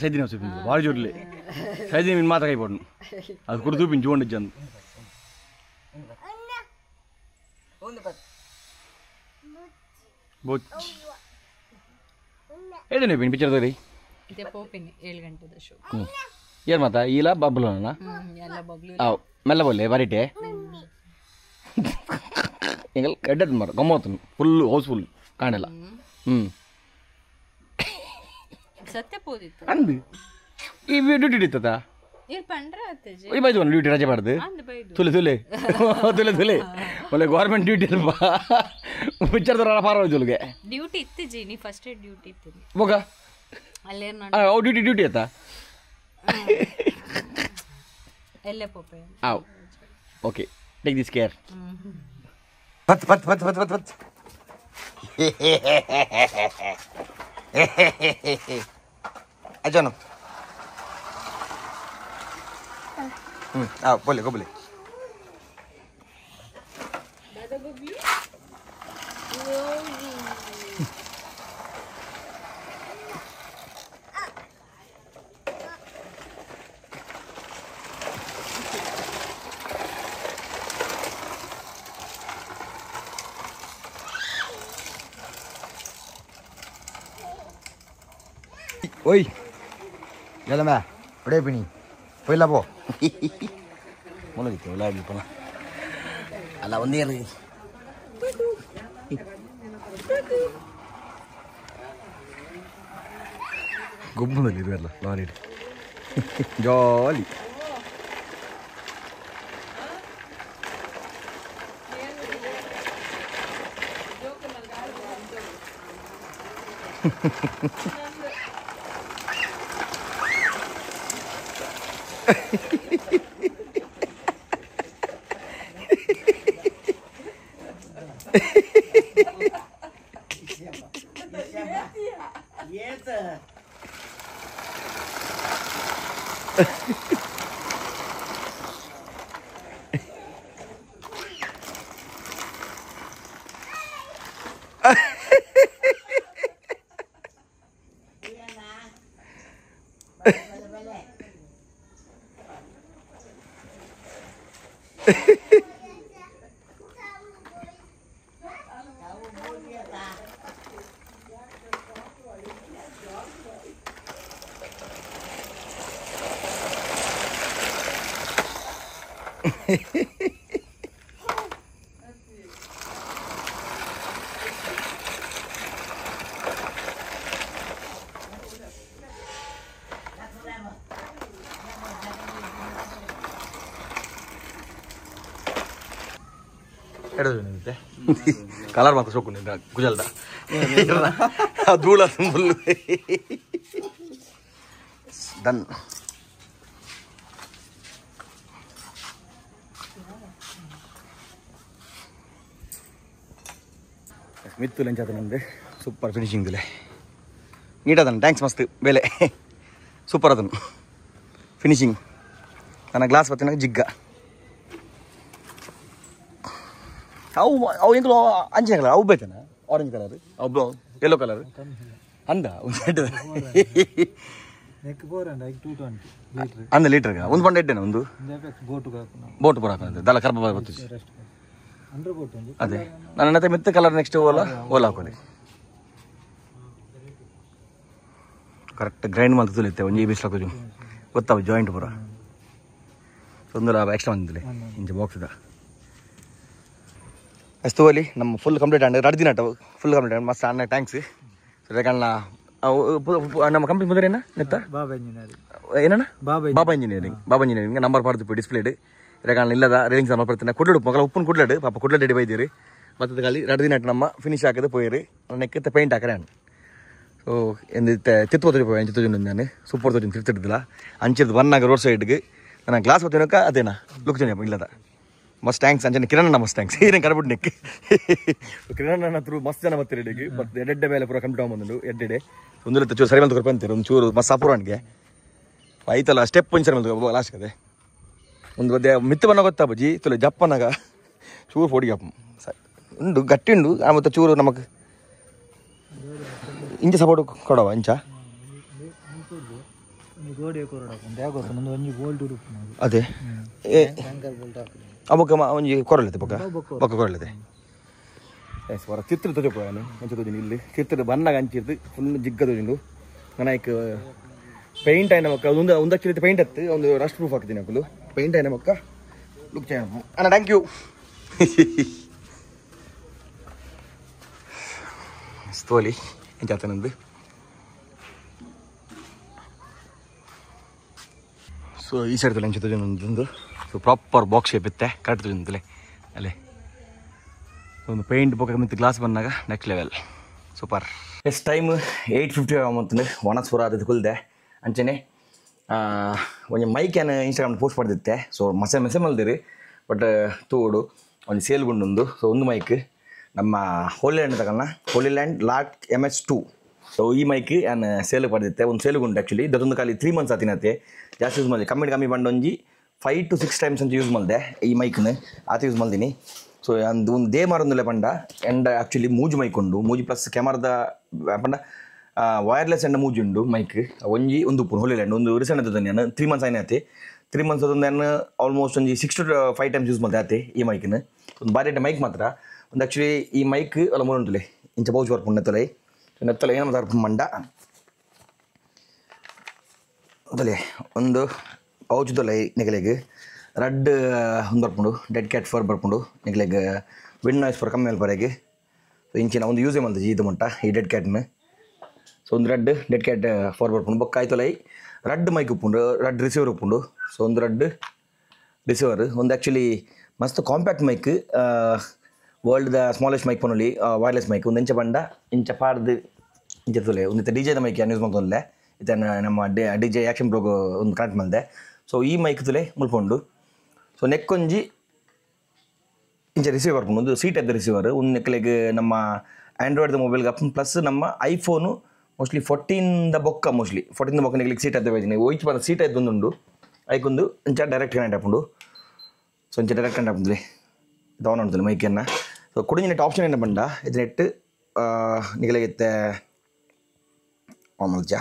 ಸೈದಿನ చూపించు బాగా చూడలే సైదిన మీన్ మాత్రం అయిపోను అది కూడా చూపించు చూడండి జన్ బొచ్చి ఏదైనా పిక్చర్ తోరి ಇದೆ ಪೋಪಿನಿ 7 ಗಂಟೆದ ಶೋ ಏನು ಮಾತಾ ಇಲ್ಲ ಬಬ್ಲುನಾ ಎಲ್ಲ ಬಬ್ಲು ಮೆಲ್ಲ ಬಲ್ಲೆ ಬರಿಟೆ ಎಂಗಲ್ ಎಡ್ಡದ ಮರ ಗಮ್ಮತ್ತು ಫುಲ್ ಹೌಸ್ಫುಲ್ ಕಾಣಲ್ಲ ಸತ್ಯ ಪೋದಿತ್ತು ಅಂದು ಈ ಡ್ಯೂಟಿ ಹಿಡಿತದ ಈ ಬೈದು ಒಂದು ಡ್ಯೂಟಿ ರಜೆ ಮಾಡ್ದು ತುಲೆ ಒಳ್ಳೆ ಗೌರ್ಮೆಂಟ್ ಡ್ಯೂಟಿ ಅಲ್ವಾ ಪಿಕ್ಚರ್ ಪಾರ ತುಲ್ಗೆ ಡ್ಯೂಟಿ ಇತ್ತು ಜಿ ನೀ ಫಸ್ಟ್ ಡ್ಯೂಟಿ ಇತ್ತು ಹೋಗ ಅಲ್ಲೇನು ಡ್ಯೂಟಿ ಆಯ್ತಾ ಎಲ್ಲೇ ಪೋಪೆ ಓಕೆ ಟೇಕ್ ದಿಸ್ ಕೇರ್ ಬತ್ ಅಜ್ಜನು बोले को बोले ओई jalan ba udah pini पहिला पो मलाई त्यो लाग्यो पला अला भन्दै रे गुब्बुंदली रे लारी जाली कलर मात्र सोक गुजलदा धूल फुल डन मित्तु लंच आतनंदे सूपर फिनिशिंग दिले नीट आदन थैंक्स मस्त बेले सूपर आदन फिनिशिंग ನನ್ನ ಗ್ಲಾಸ್ ಬತ್ತಿನಾಗ ಜಿಗ್ಗ ಅವು ಎಂಕಲು ಅಂಚೆ ಕಲರ್ ಅವು ಬೇಕನ ಆರೆಂಜ್ ಕಲರ್ ಅವು ಯೆಲ್ಲೋ ಕಲರ್ ಅಂದ ಒಂದು ಅಂದ ಲೀಟರ್ಗ ಒಂದು ಬಂಡ ಎಡ್ಡೆನ ಒಂದು ಬೋಟ್ ಪೂರ ಹಾಕೋದು ದಲ್ಲ ಕರ್ಬ ಗೊತ್ತಿತ್ತು ಅದೇ ನನ್ನ ಹತ್ರ ಮಿತ್ತ ಕಲರ್ ನೆಕ್ಸ್ಟ್ ಓಲಾ ಹಾಕೊಳ್ಳಿ ಕರೆಕ್ಟ್ ಗ್ರೈಂಡ್ ಮಾಡ್ತಾ ತುಳಿತೆ ಒಂದು ಬಿಸ್ಲಾಕೋದು ಗೊತ್ತಾವ ಜಾಯಿಂಟ್ ಪೂರ ತೊಂದರೆ ಎಕ್ಸ್ಟ್ರಾ ಬಂದಿಲ್ಲ ಇಂಚೆ ಬಾಕ್ಸ್ದ ಅಷ್ಟು ಅಲ್ಲಿ ನಮ್ಮ ಫುಲ್ ಕಂಪ್ಲೀಟ್ ಆಂಡ್ ಎರಡು ದಿನ ಫುಲ್ ಕಂಪ್ಲೀಟ್ ಆಂಡ್ ಮಸ್ತ್ ಅನ್ನ ಥ್ಯಾಂಕ್ಸ್ ಯಾಕಂದ್ರೆ ನಮ್ಮ ಕಂಪ್ನಿ ಮುಂದೆ ಏನ ನೆತ್ತ ಏನಣ್ಣ ಬಾಬಾ ಇಂಜಿನಿಯರಿಂಗ್ ನಂಬರ್ ಪಾಡ್ದು ಡಿಸ್ಪ್ಲೇಡ್ ಯಾಕಂದ್ರೆ ಇಲ್ಲದ ರೇಂಜ್ ನಮ್ಮ ಬರ್ತೀನಿ ಕೊಡ್ಲಾಡು ಮಕ್ಕಳ ಉಪ್ಪನ್ನು ಕೊಡ್ಲಾಡು ಪಾಪ ಕೊಡ್ಲಾಡು ರೆಡಿ ಬೈದಿರಿ ಮತ್ತೆ ಖಾಲಿ ಎರಡು ದಿನ ನಮ್ಮ ಫಿನಿಶ್ ಹಾಕಿದೆ ಪೋಯಿರಿ ನೆಕ್ಕಿತ್ತ ಪೇಂಟ್ ಹಾಕರೆ ಸೊ ಎಂದು ತಿತ್ತು ಪೋಯ ಅಂಚೆ ತೋಜು ನಾನು ಸೂಪರ್ ತೋಜು ತಿರ್ತಿಡ್ದಿಲ್ಲ ಅಂಚಿದ್ದು ಬನ್ನಾಗ ರೋಡ್ ಸೈಡ್ಗೆ ನನ್ನ ಗ್ಲಾಸ್ ಹೊತ್ತಿನಕ ಅದೇನಾ ಲುಕ್ ಜನ ಇಲ್ಲದ ಮಸ್ತ್ ಥ್ಯಾಂಕ್ಸ್ ಅಂಚನೆ ಕಿರಣ್ ಮಸ್ತ್ ಥ್ಯಾಂಕ್ಸ್ ಏನೇನು ಕರ್ಬಿಟ್ಟು ನೆಕ್ಕೆ ಕಿರಣ್ ಹತ್ರ ಮಸ್ತ್ ಜನ ಬರ್ತೀರಿ ಇಡಿಗೆ ಮತ್ತು ಎಡ್ಡೆ ಮೇಲೆ ಪೂರ ಕಂಪ್ಲೀಟ್ ಬಂದು ಎಡ್ಡೆ ಒಂದು ಚೂರು ಸರಿ ಮೇಲೆ ಕೊಡ್ಪಂತೀರಿ ಒಂದು ಚೂರು ಮಸ್ತ್ ಅಪೂರ್ವನಿಗೆ ಆಯ್ತಲ್ಲ ಸ್ಟೆಪ್ ಒಂದು ಸರಿ ಮೇಲೆ ಲಾಸ್ಟ್ ಕದೆ ಒಂದು ಒದ್ದೆ ಮಿತ್ತು ಬಣ್ಣ ಗೊತ್ತಾ ಬಜ್ಜಿ ತುಲೆ ಜಪ್ಪನಾಗ ಚೂರು ಫೋಡಿಗೆ ಉಂಡು ಗಟ್ಟಿ ಉಂಡು ಮತ್ತು ಚೂರು ನಮಗೆ ಇಂಚ ಸಪೋರ್ಟ್ ಕೊಡವ ಇಂಚ ಅದೇ ಬೊಕ್ಕ ಒಂಜಿ ಕೊರಲತೆ ಬೊಕ್ಕ ಕೊರಲತೆ ಹೊರ ಚಿತ್ರ ತೋಜಪ್ಪ ನಾನು ಮಂಚ ತೋಜಿನಿ ಇಲ್ಲಿ ಚಿತ್ರ ಬನ್ನಾಗ ಅಂಚಿರ್ದು ಫುಲ್ ಜಿಗ್ಗ ತೋಜಿಂಡು ನನಗೆ ಪೇಂಟ್ ಆಯ್ನ ಮಕ್ಕ ಒಂದು ಒಂದಕ್ಕೆ ರೀತಿ ಪೇಂಟ್ ಹತ್ತು ಒಂದು ರಸ್ಟ್ ಪ್ರೂಫ್ ಹಾಕ್ತೀನಿ ಅಕ್ಕಲು ಪೇಂಟ್ ಆಯ್ನ ಮಕ್ಕ ಲುಕ್ ಚೆನ್ನಾಗಿ ಅಣ್ಣ ಥ್ಯಾಂಕ್ ಯು ತೋಲಿ ಎಂಚಾತ ನಂದು ಸೊ ಈ ಸೈಡ್ ಲಂಚ್ ತೋಜೊಂದು ಸೊ ಪ್ರಾಪರ್ ಬಾಕ್ಸ್ ಶೇಪ್ ಇತ್ತೆ ಕರೆಕ್ಟ್ ತೋಜೊಂದಲೆ ಅಲ್ಲೇ ಒಂದು ಪೇಂಟ್ ಬೊಕ್ಕ ಮತ್ತು ಗ್ಲಾಸ್ ಬಂದಾಗ ನೆಕ್ಸ್ಟ್ ಲೆವೆಲ್ ಸೂಪರ್ ಎಸ್ ಟೈಮ್ 8:50 ಆಮಂತಂದು ವನಸ್ಪುರ ಅದು ಕುಲ್ದೆ ಅಂಚನೆ ಒಂಜಿ ಮೈಕ್ ಏನು ಇನ್ಸ್ಟಾಗ್ರಾಮ್ ಪೋಸ್ಟ್ ಮಾಡ್ದಿತ್ತೆ ಸೊ ಮೆಸೆ ಮಲ್ದಿರಿ ಬಟ್ ತೋಡು ಒಂದು ಸೇಲ್ಗುಂಡು ಸೊ ಒಂದು ಮೈಕ್ ನಮ್ಮ ಹೋಲಿ ಲ್ಯಾಂಡ್ ತಗೊಂಡ ಹೋಲಿ ಲ್ಯಾಂಡ್ ಲಾಕ್ MS2 ಸೊ ಈ ಮೈಕ್ ಏನು ಸೇಲ್ ಪಡೆದಿತ್ತೆ ಒಂದು ಸೇಲ್ಗುಂಡು ಆ್ಯಕ್ಚುಲಿ ಇದೊಂದು ಖಾಲಿ 3 months ಆತಿನತ್ತೆ ಜಾಸ್ತಿ ಯೂಸ್ ಮಾಡಿದೆ ಕಮ್ಮಿ ಬಂಡೊಂಜಿ 5 to 6 times ಅಂತ ಯೂಸ್ ಮಾಡಿದೆ ಈ ಮೈಕ್ನ ಆತ ಯೂಸ್ ಮಾಡಿದ್ದೀನಿ ಸೊ ಅಂದು ಒಂದು ದೇ ಮಾರೊಂದುಲೆ ಪಂಡ ಎಂಡ ಆ್ಯಕ್ಚುಲಿ ಮೂಜು ಮೈಕ್ ಉಂಡು ಮೂಜಿ ಪ್ಲಸ್ ಕ್ಯಾಮರಾದ ಪಂಡ ವೈರ್ಲೆಸ್ ಎಂಡ ಮೂಜಿ ಉಂಡು ಮೈಕ್ ಒಂದು ಉಪ್ಪು ಹೋಲಿ ಲ್ಯಾಂಡ್ ಒಂದು ರೀಸೆಂಟ್ ಅದು ನಾನು 3 months ಆಯ್ತು 3 months ಅದೊಂದು ನಾನು ಆಲ್ಮೋಸ್ಟ್ ಒಂದು 6 to 5 times ಯೂಸ್ ಮಾಡಿದೆ ಆತೆ ಈ ಮೈಕ್ನ ಒಂದು ಬಾರಿ ಮೈಕ್ ಮಾತ್ರ ಒಂದು ಆ್ಯಕ್ಚುಲಿ ಈ ಮೈಕ್ ಅಲ್ಲ ಮೂರು ಉಂಟುಲೆ ಇಂಚ ಪೌಚ್ ಬರ್ಪುಂಡು ನೆತ್ತಲೆ ಏನು ಮಾತಾಡ್ಕೊಂಡು ಮಂಡ ಅದಲೆ ಒಂದು ಪೌಚ್ ತೊಲೆ ನೆಗಲೆಗೆ ರೆಡ್ ಒಂದು ಬರ್ಪುಂಡು ಡೆಡ್ ಕ್ಯಾಟ್ ಫರ್ ಬರ್ಪುಂಡು ನೆಗಲೆಗೆ ವಿಂಡ್ ನಾಯ್ಸ್ ಫರ್ ಕಮ್ಮಿ ಮೇಲೆ ಬರೆಗೆ ಸೊ ಇಂಚಿನ ಒಂದು ಯೂಸೇ ಮಾಡ್ತೀವಿ ಇದು ಮಟ್ಟ ಈ ಡೆಡ್ ಕ್ಯಾಟ್ನ ಸೊ ಒಂದು ಡೆಡ್ ಕ್ಯಾಟ್ ಫಾರ್ ಬರ್ಪುಂಡು ಬೊಕ್ಕ ಆಯ್ತೊಲೆ ರೆಡ್ ಮೈಕ್ ಉಪ್ಪುಂಡು ರೆಡ್ ರಿಸೀವರ್ ಉಪ್ಪುಂಡು ಸೊ ಒಂದು ರೆಡ್ ರಿಸೀವರ್ ಒಂದು ಆ್ಯಕ್ಚುಲಿ ಮಸ್ತ್ compact mic world smallest mic ಪೊನೊಲಿ ವೈರ್ಲೆಸ್ ಮೈಕ್ ಒಂದು ಇಂಚ ಬಂಡ ಇಂಚ ಪಾಡ್ದು ಇಂಚೆ ಒಂದು ಡಿ ಜೆದ ಮೈಕ್ ಏನು ಯೂಸ್ ಮಾಡ್ತೊಂದಿಲ್ಲ ಇದನ್ನು ನಮ್ಮ ಡಿ ಜೆ ಆ್ಯಕ್ಷನ್ ಬ್ರೋಗ್ ಒಂದು ಕನೆಕ್ಟ್ ಮಾಡಿದೆ ಸೊ ಈ ಮೈಕ್ ತುಲೆ ಮುಲ್ಪೊಂಡು ಸೊ ನೆಕ್ಕೊಂಜಿ ಇಂಚ ರಿಸೀವರ್ ಬರ್ಪುಂಡು ಒಂದು ಸಿ ಟೈಪ್ ರಿಸೀವರ್ ಒಂದು ನೆಕ್ಲೆಗ್ ನಮ್ಮ ಆ್ಯಂಡ್ರಾಯ್ಡ್ದ ಮೊಬೈಲ್ಗೆ ಅಪ್ ಪ್ಲಸ್ ನಮ್ಮ ಐಫೋನು ಮೋಸ್ಟ್ಲಿ 14 ಬೊಕ್ಕ ಮೋಸ್ಟ್ಲಿ 14 ಬೊಕ್ಕ ನೆಗ್ಲಿಕ್ಕೆ ಸೀಟ್ ಅದ ಹೋಯ್ತೀನಿ ಒಯ್ತು ಬಂದ ಸೀಟ್ ಆಯ್ತು ಒಂದುಂಡು ಐಕೊಂದು ಇಂಚ ಡೈರೆಕ್ಟ್ ಕನೆಕ್ಟ್ ಹಾಕೊಂಡು ಸೊ ಇಂಚ ಡೈರೆಕ್ಟ್ ಕನೆಕ್ಟ್ ಹಾಕಿದ್ಲಿ ಇದು ಆನ್ ಮಾಡ್ತಿಲ್ಲ ಮೈಕನ್ನು ಸೊ ಕುಡಿಂಜ ನೆಟ್ ಆಪ್ಷನ್ ಏನು ಬಂಡ ಇದು ನೆಟ್ ನಿಗಲಿಗೆ ಆನ್ ಮಾಡ್ಜ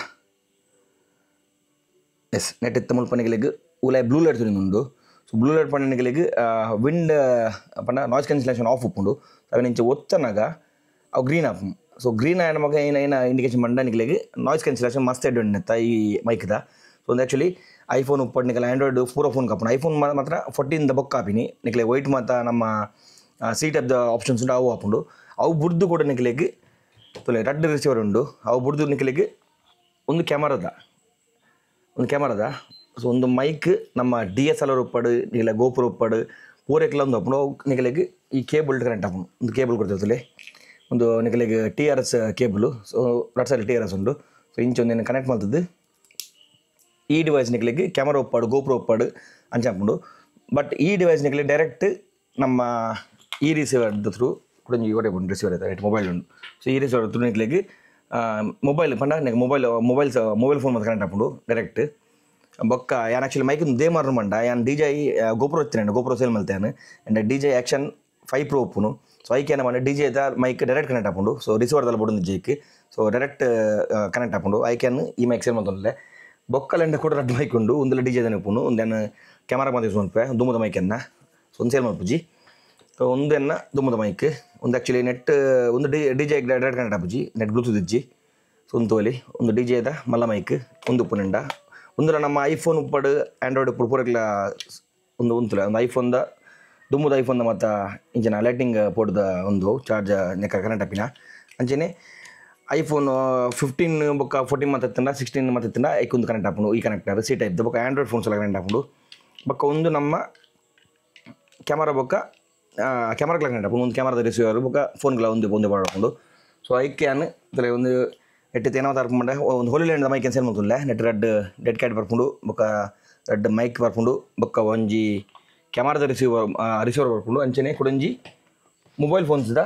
ಎಸ್ ನೆಟ್ ಇತ್ತ ಮುಲ್ಪ ನಿಗಲಿಗೆ ಉಲಾಯ್ ಬ್ಲೂ ಲೈಟ್ ತುನಿಂದುಂಡು ಸೊ ಬ್ಲೂ ಲೈಟ್ ಪಂಡ ನಿಗಲಿಗೆ ವಿಂಡ್ ಪಂಡ ನಾಯ್ಸ್ ಕ್ಯಾನ್ಸಲೇಷನ್ ಆಫ್ ಉಪ್ಪುಂಡು ಅವ ಇಂಚ ಒತ್ತನಾಗ ಅವು ಗ್ರೀನ್ ಆಪ್ ಸೊ ಗ್ರೀನ್ ಆಯ್ನ ಮಗ ಏನ ಇಂಡಿಕೇಶನ್ ಬಂಡ ನಿಗಲಿಗೆ ನಾಯ್ಸ್ ಕ್ಯಾನ್ಸಲೇಷನ್ ಮಸ್ತ್ ಎಡ್ಡೆತ್ತ ಈ ಮೈಕ್ದ ಸೊ ಒಂದು ಆ್ಯಕ್ಚುಲಿ ಐಫೋನ್ ಉಪ್ಪಟ್ಟು ನಿಗಲ ಆ್ಯಂಡ್ರಾಯ್ಡ್ ಪೂರ ಫೋನ್ ಕಾಪುಂಡು ಐಫೋನ್ ಮಾತ್ರ 14 ಬೊಕ್ಕ ಆಪಿನಿ ನಿಗಲೆ ವೈಟ್ ಮಾತ್ರ ನಮ್ಮ ಸಿ ಟೈಪ್ ದ ಆಪ್ಷನ್ಸ್ ಉಂಡು ಅವು ಹಾಪುಂಡು ಅವು ಬುಡ್ದು ಕೂಡ ನಿಗಲಿಗೆ ತೊಲೆ ರೆಡ್ ರಿಸೀವರ್ ಉಂಡು ಅವು ಬುಡ್ದು ನಿಗಲಿಗೆ ಒಂದು ಕ್ಯಾಮರಾದ ಸೊ ಒಂದು ಮೈಕ್ ನಮ್ಮ DSLR ಉಪ್ಪಡು ನಿಗಲ ಗೋಪುರ ಉಪ್ಪಡು ಪೂರಕ್ಕೆಲ್ಲ ಒಂದು ಹಾಪುಂಡು ಅವು ನಿಗಲಿಗೆ ಈ ಕೇಬಲ್ ಕನೆಕ್ಟ್ ಹಾಪುಂಡು ಒಂದು ಕೇಬಲ್ ಕೊಡ್ತಿರ್ತಲೆ ಒಂದು ನಿಗಲಿಗೆ TRS ಕೇಬಲು ಸೊ ರಡ್ ಸೈಡ್ TRS ಉಂಡು ಸೊ ಇಂಚೊಂದೇನು ಕನೆಕ್ಟ್ ಮಾಡ್ತದ್ದು ಈ ಡಿವೈಸ್ ನಿಗಲಿಗೆ ಕ್ಯಾಮರಾ ಉಪ್ಪಾಡು ಗೋಪುರ ಉಪ್ಪಾಡು ಅಂಚ ಹಾಪುಂಡು ಬಟ್ ಈ ಡಿವೈಸ್ ನಿಗಲಿಗೆ ಡೈರೆಕ್ಟ್ ನಮ್ಮ ಈ ರಿಸೀವರ್ದ ಥ್ರೂ ಕೂಡ ಇವರೇ ಬಂದು ರಿಸೀವರ್ ಆಯ್ತು ಮೊಬೈಲ್ ಉಂಡು ಸೊ ಈ ರಿಸೀವರ್ ಥ್ರೂ ನಿಗಲಿಗೆ ಮೊಬೈಲ್ ಪಂಡ ಮೊಬೈಲ್ ಫೋನ್ ಮತ್ತೆ ಕನೆಕ್ಟ್ ಹಾಕೊಂಡು ಡೈರೆಕ್ಟ್ ಬೊಕ್ಕ ಯಾನ್ ಆ್ಯಕ್ಚುಲಿ ಮೈಕ್ ದೇ ಮಾರು ಮಂಡ ಯಾನ್ DJI ಗೋಪುರ వచ్చినాను ಗೋಪುರ ಸೇಲ್ ಮಲ್ತೇನೆ ಅಂಡ್ DJI Action 5 Pro ಉಪ್ಪುನು ಸೊ ಐಕೇನ ಮಾಡಿ DJI ದ ಮೈಕ್ ಡೈರೆಕ್ಟ್ ಕನೆಕ್ಟ್ ಹಾಕೊಂಡು ಸೊ ರಿಸೀವರ್ದಲ್ಲ ಬುಡೊಂದು ಜೈಕ್ ಸೊ ಡೈರೆಕ್ಟ್ ಕನೆಕ್ಟ್ ಹಾಕೊಂಡು ಐಕೇನ್ ಈ ಮೈಕ್ ಸೇಲ್ ಮಲ್ತೊಂದಿಲ್ಲ ಬೊಕ್ಕಲೆಂಡ ಕೂಡ ರೆಡ್ ಮೈಕ್ ಉಂಡು ಒಂದೆಲ್ಲ DJI ದನೆ ಉಪ್ಪುನು ಒಂದೇನು ಕ್ಯಾಮರಾ ಬಂದು ಯೂಸ್ ಮಾಡ್ಪೆ ದುಮ್ಮದ ಮೈಕನ್ನ ಸೊ ಒಂದು ಸೇಲ್ ಮಾಡ್ಪುಜಿ ಸೊ ಒಂದೆನ್ನ ದುಮ್ಮದ ಮೈಕ್ ಒಂದು ಆ್ಯಕ್ಚುಲಿ ನೆಟ್ ಒಂದು DJI ಡೈರೆಕ್ಟ್ ಕನೆಕ್ಟ್ ಹಾಪುಜಿ ನೆಟ್ ಬ್ಲೂಟೂತ್ ಇಜ್ಜಿ ಸೊ ಒಂದು ತೋಲಿ ಒಂದು DJI ದ ಮಲ್ಲ ಮೈಕ್ ಒಂದು ಉಪ್ಪುನಿಂಡ ಒಂದು ನಮ್ಮ ಐಫೋನ್ ಉಪ್ಪಡು ಆ್ಯಂಡ್ರಾಯ್ಡ್ ಉಪ್ಪು ಪೂರಕ್ಲ ಒಂದು ಉಂತುಲ ಒಂದು ಐಫೋನ್ದ ದುಮ್ಮದ ಐಫೋನ್ದ ಮತ್ತು ಇಂಚಿನ ಲೈಟಿಂಗ್ ಪೋಡ್ದ ಒಂದು ಚಾರ್ಜ್ ನೆಕ್ಕ ಕನೆಕ್ಟ್ ಹಾಪಿನ ಅಂಚೆನೆ ಐಫೋನ್ 15 ಬೊಕ್ಕ 14 ಮತ್ತಿಂದ 16 ಮತ್ತಿಂದ ಐಕೊಂದು ಕನೆಕ್ಟ್ ಹಾಕೊಂಡು ಈ ಕನೆಕ್ಟರ್ ಸಿ ಟೈಪ್ ಬೊಕ್ಕ ಆ್ಯಂಡ್ರಾಯ್ಡ್ ಫೋನ್ಸ್ ಎಲ್ಲ ಕನೆಕ್ಟ್ ಹಾಕೊಂಡು ಬೊಕ್ಕ ಒಂದು ನಮ್ಮ ಕ್ಯಾಮರಾ ಬೊಕ್ಕ ಕ್ಯಾಮರಾಗಳ ಕನೆಕ್ಟ್ ಹಾಕೊಂಡು ಒಂದು ಕ್ಯಾಮರಾದ ರಿಸೀವರ್ ಬೊಕ್ಕ ಫೋನ್ಗಳ ಒಂದೇ ಮಾಡ್ಕೊಂಡು ಸೊ ಐಕ್ಯಾನ್ ಇದರಲ್ಲಿ ಒಂದು ನೆಟ್ಟಿತ್ತು ಏನೋ ತರ್ಕೊಂಡೆ ಒಂದು ಹೋಲಿ ಲ್ಯಾಂಡ್ ಮೈಕ್ ಸೇಲ್ ಮಾಡ್ತಿಲ್ಲ ನೆಟ್ ಡೆಡ್ ಕ್ಯಾಟ್ ಬರ್ಕೊಂಡು ಬೊಕ್ಕ ರೆಡ್ ಮೈಕ್ ಬರ್ಕೊಂಡು ಬೊಕ್ಕ ಒಂಜಿ ಕ್ಯಾಮರಾದ ರಿಸೀವರ್ ಬರ್ಕೊಂಡು ಅಂಚನೆ ಕೊಡೊಂಜಿ ಮೊಬೈಲ್ ಫೋನ್ಸ್ದ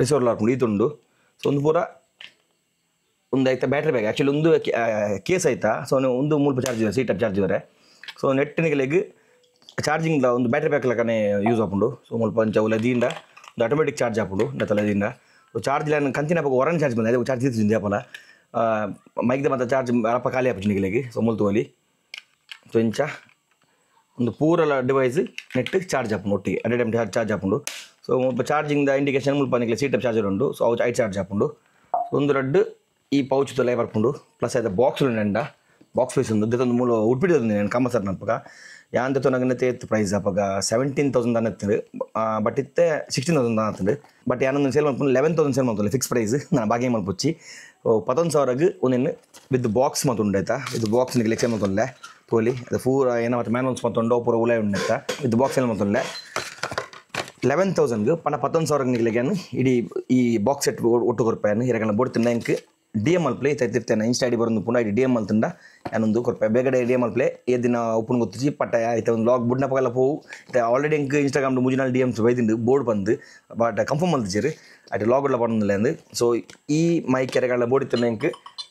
ರಿಸೀವರ್ ಬರ್ಕೊಂಡು ಈತುಂಡು ಸೊ ಒಂದು ಪೂರ ಒಂದು ಆಯ್ತಾ ಬ್ಯಾಟ್ರಿ ಬ್ಯಾಗ್ ಆ್ಯಕ್ಚುಲಿ ಒಂದು ಕೇಸ್ ಆಯ್ತಾ ಸೊ ಒಂದು ಮುಲ್ಪ ಚಾರ್ಜ್ ಇದೆ ಸಿ ಟೈಪ್ ಚಾರ್ಜ್ ಇವರೆ ಸೊ ನೆಟ್ಟಿನಿಗೆ ಚಾರ್ಜಿಂಗ್ದ ಒಂದು ಬ್ಯಾಟ್ರಿ ಬ್ಯಾಕ್ ಲಕ್ಕನೆ ಯೂಸ್ ಹಾಕೊಂಡು ಸೊ ಮುಲ್ಪ ಅಂಚ ಲದಿಯಿಂದ ಒಂದು ಆಟೋಮೆಟಿಕ್ ಚಾರ್ಜ್ ಹಾಕೊಂಡು ಲದಿಯಿಂದ ಸೊ ಚಾರ್ಜ್ ನಾನು ಕಂತಿನ ಪಕ್ಕ ಹೊರನ್ ಚಾರ್ಜ್ ಬಂದೆ ಚಾರ್ಜ್ ತಿಂದು ಅಪ್ಪಲ್ಲ ಮೈಕ್ದ ಮತ್ತು ಚಾರ್ಜ್ ಅಪ್ಪ ಖಾಲಿ ಹಾಪು ನಿಗಲಿಗೆ ಸೊ ಮುಲ್ತು ಹೋಲಿ ಸೊ ಇಂಚ ಒಂದು ಪೂರಲ ಡಿವೈಸ್ ನೆಟ್ ಚಾರ್ಜ್ ಹಾಕೊಂಡು ಒಟ್ಟಿಗೆ ಅಟ್ ಟೈಮ್ ಚಾರ್ಜ್ ಹಾಕೊಂಡು ಸೊ ಮುಲ್ಪ ಚಾರ್ಜಿಂಗ್ದ ಇಂಡಿಕೇಶನ್ ಮುಲ್ಪ ನಿಗಲಿ ಸಿ ಟೈಪ್ ಚಾರ್ಜರ್ ಉಂಡು ಸೊ ಅವು ಐದು ಚಾರ್ಜ್ ಹಾಕೊಂಡು ಒಂದು ರೆಡ್ ಈ ಪೌಚ್ ತೊಲೆ ಬರ್ಕೊಂಡು ಪ್ಲಸ್ ಆಯ್ತು ಬಾಕ್ಸ್ ಉಂಡ ಬಾಕ್ಸ್ ಪೀಸ್ ಒಂದು ಇದೊಂದು ಮೂಲ ಉಟ್ಬಿಟ್ಟು ನಾನು ಕಮ್ಮ ಸರ್ ನಪ್ಪಗ ಯಾಂತ ತೊನಗನತೆ ಪ್ರೈಸ್ ಅಪ್ಪಗ 17,000 ಅನ್ನತ್ತಿರು ಬಟ್ ಇತ್ತೆ 16,000 ಅನ್ನತ್ತಿರು ಬಟ್ ಯಾನೊಂದು ಸೇಲ್ ಮಾಡ್ಕೊಂಡು 11,000 ಸೇಲ್ ಮಾಡ್ತಲ್ಲ ಫಿಕ್ಸ್ ಪ್ರೈಸ್ ನಾನು ಬಾಗಿ ಮಾಡ್ಪುಚ್ಚಿ 11,000ಗೆ ಒಂದಿನ್ನು ವಿತ್ ಬಾಕ್ಸ್ ಮತ್ತೊಂಡು ಆಯ್ತಾ ಇದು ಬಾಕ್ಸ್ ನಿಗೆ ಲೆಕ್ಕ ಮತ್ತೊಂದೆ ತೋಲಿ ಅದು ಪೂರ ಏನೋ ಮತ್ತು ಮ್ಯಾನುವಲ್ಸ್ ಮತ್ತೊಂಡು ಪೂರ ಉಲಾಯ್ ಉಂಡಾಯ್ತಾ ವಿತ್ ಬಾಕ್ಸ್ ಎಲ್ಲ ಮತ್ತೊಂದೆ 11,000ಗೆ ಪಣ 11,000 ನಿಗಲಿಗೆ ಇಡೀ ಈ ಬಾಕ್ಸ್ ಸೆಟ್ ಒಟ್ಟು ಕೊರ್ಪಾಯನ್ನು ಇರಗಲ್ಲ ಬೋಡ್ತಿಂದ ಇಂಕ್ DM ಪ್ಲೇ ತೈತಿರ್ತೇನೆ ಇನ್ಸ್ಟಾ ಐಡಿ ಬರೋದು ಪುನಃ ಐಡಿ DM ತಿಂದ ನಾನೊಂದು ಕೊರ್ಪಾಯ ಬೇಗಡೆ DM ಪ್ಲೇ ಏ ದಿನ ಓಪನ್ ಗೊತ್ತಿಸಿ ಪಟ್ಟ ಆಯ್ತು ಒಂದು ಲಾಗ್ ಬುಡ್ನ ಪಗಲ್ಲ ಪೋವು ಆಲ್ರೆಡಿ ಇಂಕ್ ಇನ್ಸ್ಟಾಗ್ರಾಮ್ ಮುಜಿನಾಲ್ DMs ಬೈದಿಂದು ಬೋರ್ಡ್ ಬಂದು ಬಟ್ ಕನ್ಫರ್ಮ್ ಅಂದಿದ್ದೀರಿ ಅದು ಲಾಗ್ ಎಲ್ಲ ಬಂದಿಲ್ಲ ಅಂದು ಸೊ ಈ ಮೈಕ್ ಎರಗಲ್ಲ ಬೋಡಿತ್ತಿನ ಇಂಕ್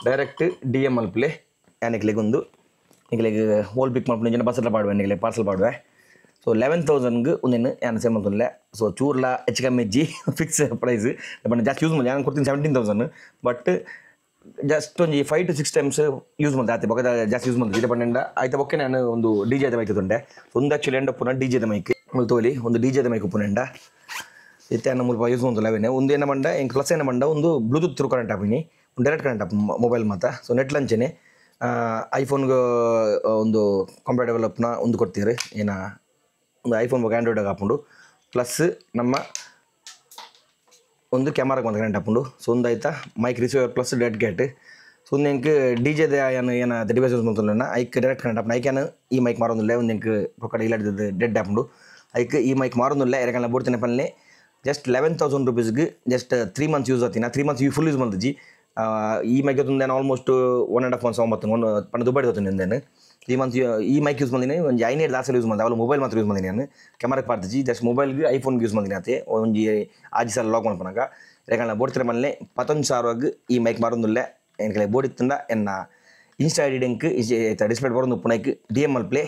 ಡೈರೆಕ್ಟ್ DM ಪ್ಲೇ ಯಾನಿಕ್ಲಿಗೆ ಒಂದು ನಿಗಲಿಗೆ ಹೋಲ್ ಪಿಕ್ ಮಾಡ್ಕೊಂಡು ಜನ ಬಸ್ಸೆಲ್ಲ ಪಾಡುವೆ ನಿಗಲಿಗೆ ಪಾರ್ಸಲ್ ಪಾಡುವೆ ಸೊ 11,000ಗೆ ಒಂದೇನು ಏನು ಸೇಮ್ ಅಂತಲ್ಲ ಸೊ ಚೂರ್ಲ ಹೆಚ್ಚು ಕಮ್ಮಿ ಇಜ್ಜಿ ಫಿಕ್ಸ್ ಪ್ರೈಸ್ ಬಟ್ ಜಾಸ್ತಿ ಯೂಸ್ ಮಾಡಿ ನಾನು ಕೊಡ್ತೀನಿ 17,000 ಬಟ್ ಜಸ್ಟ್ ಒಂದು 5 to 6 ಟೈಮ್ಸ್ ಯೂಸ್ ಮಾಡಿದೆ ಆಯ್ತು ಬೊಕ್ಕ ಜಾಸ್ತಿ ಯೂಸ್ ಮಾಡಿದೆ ಪಂಡ ಆಯ್ತು ಬೊಕ್ಕೆ ನಾನು ಒಂದು DJ ದ ಮೈಕ್ ತುಂಡೆ ಒಂದು ಆ್ಯಕ್ಚುಲಿ ಎಂಡ್ ಪುನಃ DJ ದ ಮೈಕ್ ತೋಲಿ ಒಂದು DJ ದ ಮೈಕ್ ಪುನಂಡ ಇತ್ತೆ ಅನ್ನ ಮುಲ್ಪ ಯೂಸ್ ಮಾಡ್ತಲ್ಲ ಅವೇನೆ ಒಂದು ಏನು ಮಂಡ ಇಂಕ್ ಪ್ಲಸ್ ಏನು ಮಂಡ ಒಂದು ಬ್ಲೂಟೂತ್ ಥ್ರೂ ಕರೆಂಟ್ ಆಪಿನಿ ಒಂದು ಡೈರೆಕ್ಟ್ ಕರೆಂಟ್ ಆಪ್ ಮೊಬೈಲ್ ಮಾತ್ರ ಸೊ ನೆಟ್ ಲಂಚನೆ ಐಫೋನ್ಗೆ ಒಂದು ಕಂಪ್ಯಾಟಬಲ್ ಅಪ್ನ ಒಂದು ಕೊಡ್ತೀರಿ ಏನ ಒಂದು ಐಫೋನ್ ಬಗ್ಗೆ ಆ್ಯಂಡ್ರಾಯ್ಡಾಗಿ ಹಾಕೊಂಡು ಪ್ಲಸ್ ನಮ್ಮ ಒಂದು ಕ್ಯಾಮರಾಗೆ ಒಂದು ಕರೆಂಟ್ ಹಾಕೊಂಡು ಸೊ ಒಂದು ಆಯ್ತಾ mic receiver plus dead cat so ಒಂದು ಇಂಕ್ DJ ದ ಏನು ಡಿವೈಸ್ ಯೂಸ್ ಮಾಡ್ತಿಲ್ಲ ಐಕ್ ಡೈರೆಕ್ಟ್ ಕರೆಂಟ್ ಹಾಪನ ಐಕ್ಯಾನ ಈ ಮೈಕ್ ಮಾರೋದಿಲ್ಲ ಒಂದು ಇಂಕ್ ಪೊಕ್ಕಡ ಇಲ್ಲಾಡಿದ್ದು ಡೆಡ್ ಹಾಕೊಂಡು ಐಕ್ ಈ ಮೈಕ್ ಮಾರೋದಿಲ್ಲ ಎರಗಲ್ಲ ಬೋಡ್ತೀನಿ ಪಲ್ಲೆ ಜಸ್ಟ್ 11,000 rupeesಗೆ ಜಸ್ಟ್ 3 months ಯೂಸ್ ಆತೀನಿ 3 months ಫುಲ್ ಯೂಸ್ ಮಾಡ್ತಿದ್ದಿ ಈ ಮೈಕ್ ನಾನು ಆಲ್ಮೋಸ್ಟ್ 1.5 months ಒಂದು ಪಣ ದುಬಾರಿ ಹೋಗ್ತೀನಿ ನಾನು 3 months ಈ ಮೈಕ್ ಯೂಸ್ ಮಾಡಿದ್ದೀನಿ ಒಂದು 5 ದಾಸಲ್ಲಿ ಯೂಸ್ ಮಾಡಿದೆ ಅವಳು ಮೊಬೈಲ್ ಮಾತ್ರ ಯೂಸ್ ಮಾಡಿದ್ದೀನಿ ನಾನು ಕ್ಯಾಮರಾಗೆ ಪಾಡ್ತಿದ್ದಿ ಜಸ್ಟ್ ಮೊಬೈಲ್ಗೆ ಐಫೋನ್ಗೆ ಯೂಸ್ ಮಾಡಿದ್ದೀನಿ ಆತೆ ಒಂದು ಆಜಿ ಸಲ ಲಾಗ್ ಮಾಡ್ಕೊಳಕ ಯಾಕಂದ್ರೆ ಬೋಡ್ತಿರ ಮನೆ 11,000 ಈ ಮೈಕ್ ಮಾರೋದಿಲ್ಲ ಏನು ಬೋಡಿತ್ತಿಂದ ಎನ್ನ ಇನ್ಸ್ಟಾ ಐಡಿ ಲಿಂಕ್ ಡಿಸ್ಪ್ಲೇ ಬರೋದು ಪುನಃ DM ಪ್ಲೇ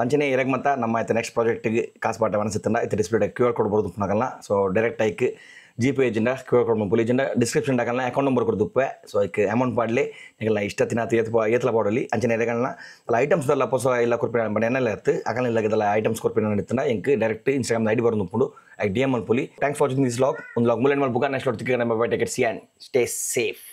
ಸಂಚನೆ ಇರಗೆ ಮತ್ತು ನಮ್ಮ ಆಯ್ತು ನೆಕ್ಸ್ಟ್ ಪ್ರಾಜೆಕ್ಟಿಗೆ ಕಾಸು ಪಾಠ ಅನಿಸುತ್ತಂಡ ಇತ್ತು ಡಿಸ್ಪ್ಲೇ QR ಕೋಡ್ ಬರೋದು ಪುನಃ ಸೊ ಡೈರೆಕ್ಟ್ ಐಕ್ GPay ಏಜೆಂಡ QR ಕೋಡ್ ಮುಂಪುಲಿ ಏಜೆಂಡ ಡಿಸ್ಕ್ರಿಪ್ಷನ್ ಹಾಕಲ್ಲ ಅಕೌಂಟ್ ನಂಬರ್ ಕೊಡ್ದುಪ್ಪೆ ಸೊ ಅದಕ್ಕೆ ಅಮೌಂಟ್ ಪಾಡಲಿ ಈಗೆಲ್ಲ ಇಷ್ಟತ್ತಿನ ಏತಲ ಪಾಡಲಿ ಅಂಚನೆ ಇರಗಲ್ಲ ಅಲ್ಲ ಐಟಮ್ಸ್ ಎಲ್ಲ ಹೊಸ ಎಲ್ಲ ಕೊರ್ಪಿನ ಬಟ್ ಏನೆಲ್ಲ ಇತ್ತು ಆಗಲ್ಲ ಇಲ್ಲದಲ್ಲ ಐಟಮ್ಸ್ ಕೊರ್ಪಿನ ನಡೀತಾನೆ ಇಂಕ್ ಡೈರೆಕ್ಟ್ ಇನ್ಸ್ಟಾಗ್ರಾಮ್ ಐಡಿ ಬರೋದು ಪುಡು ಐ DM ಪುಲಿ thanks for watching this log ಒಂದು ಲಾಗ್ ಮುಲೆಂಡ್ ಮಾಡ್ಬೇಕು ನೆಕ್ಸ್ಟ್ ಹೊತ್ತಿಗೆ ನಮ್ಮ take it C and stay safe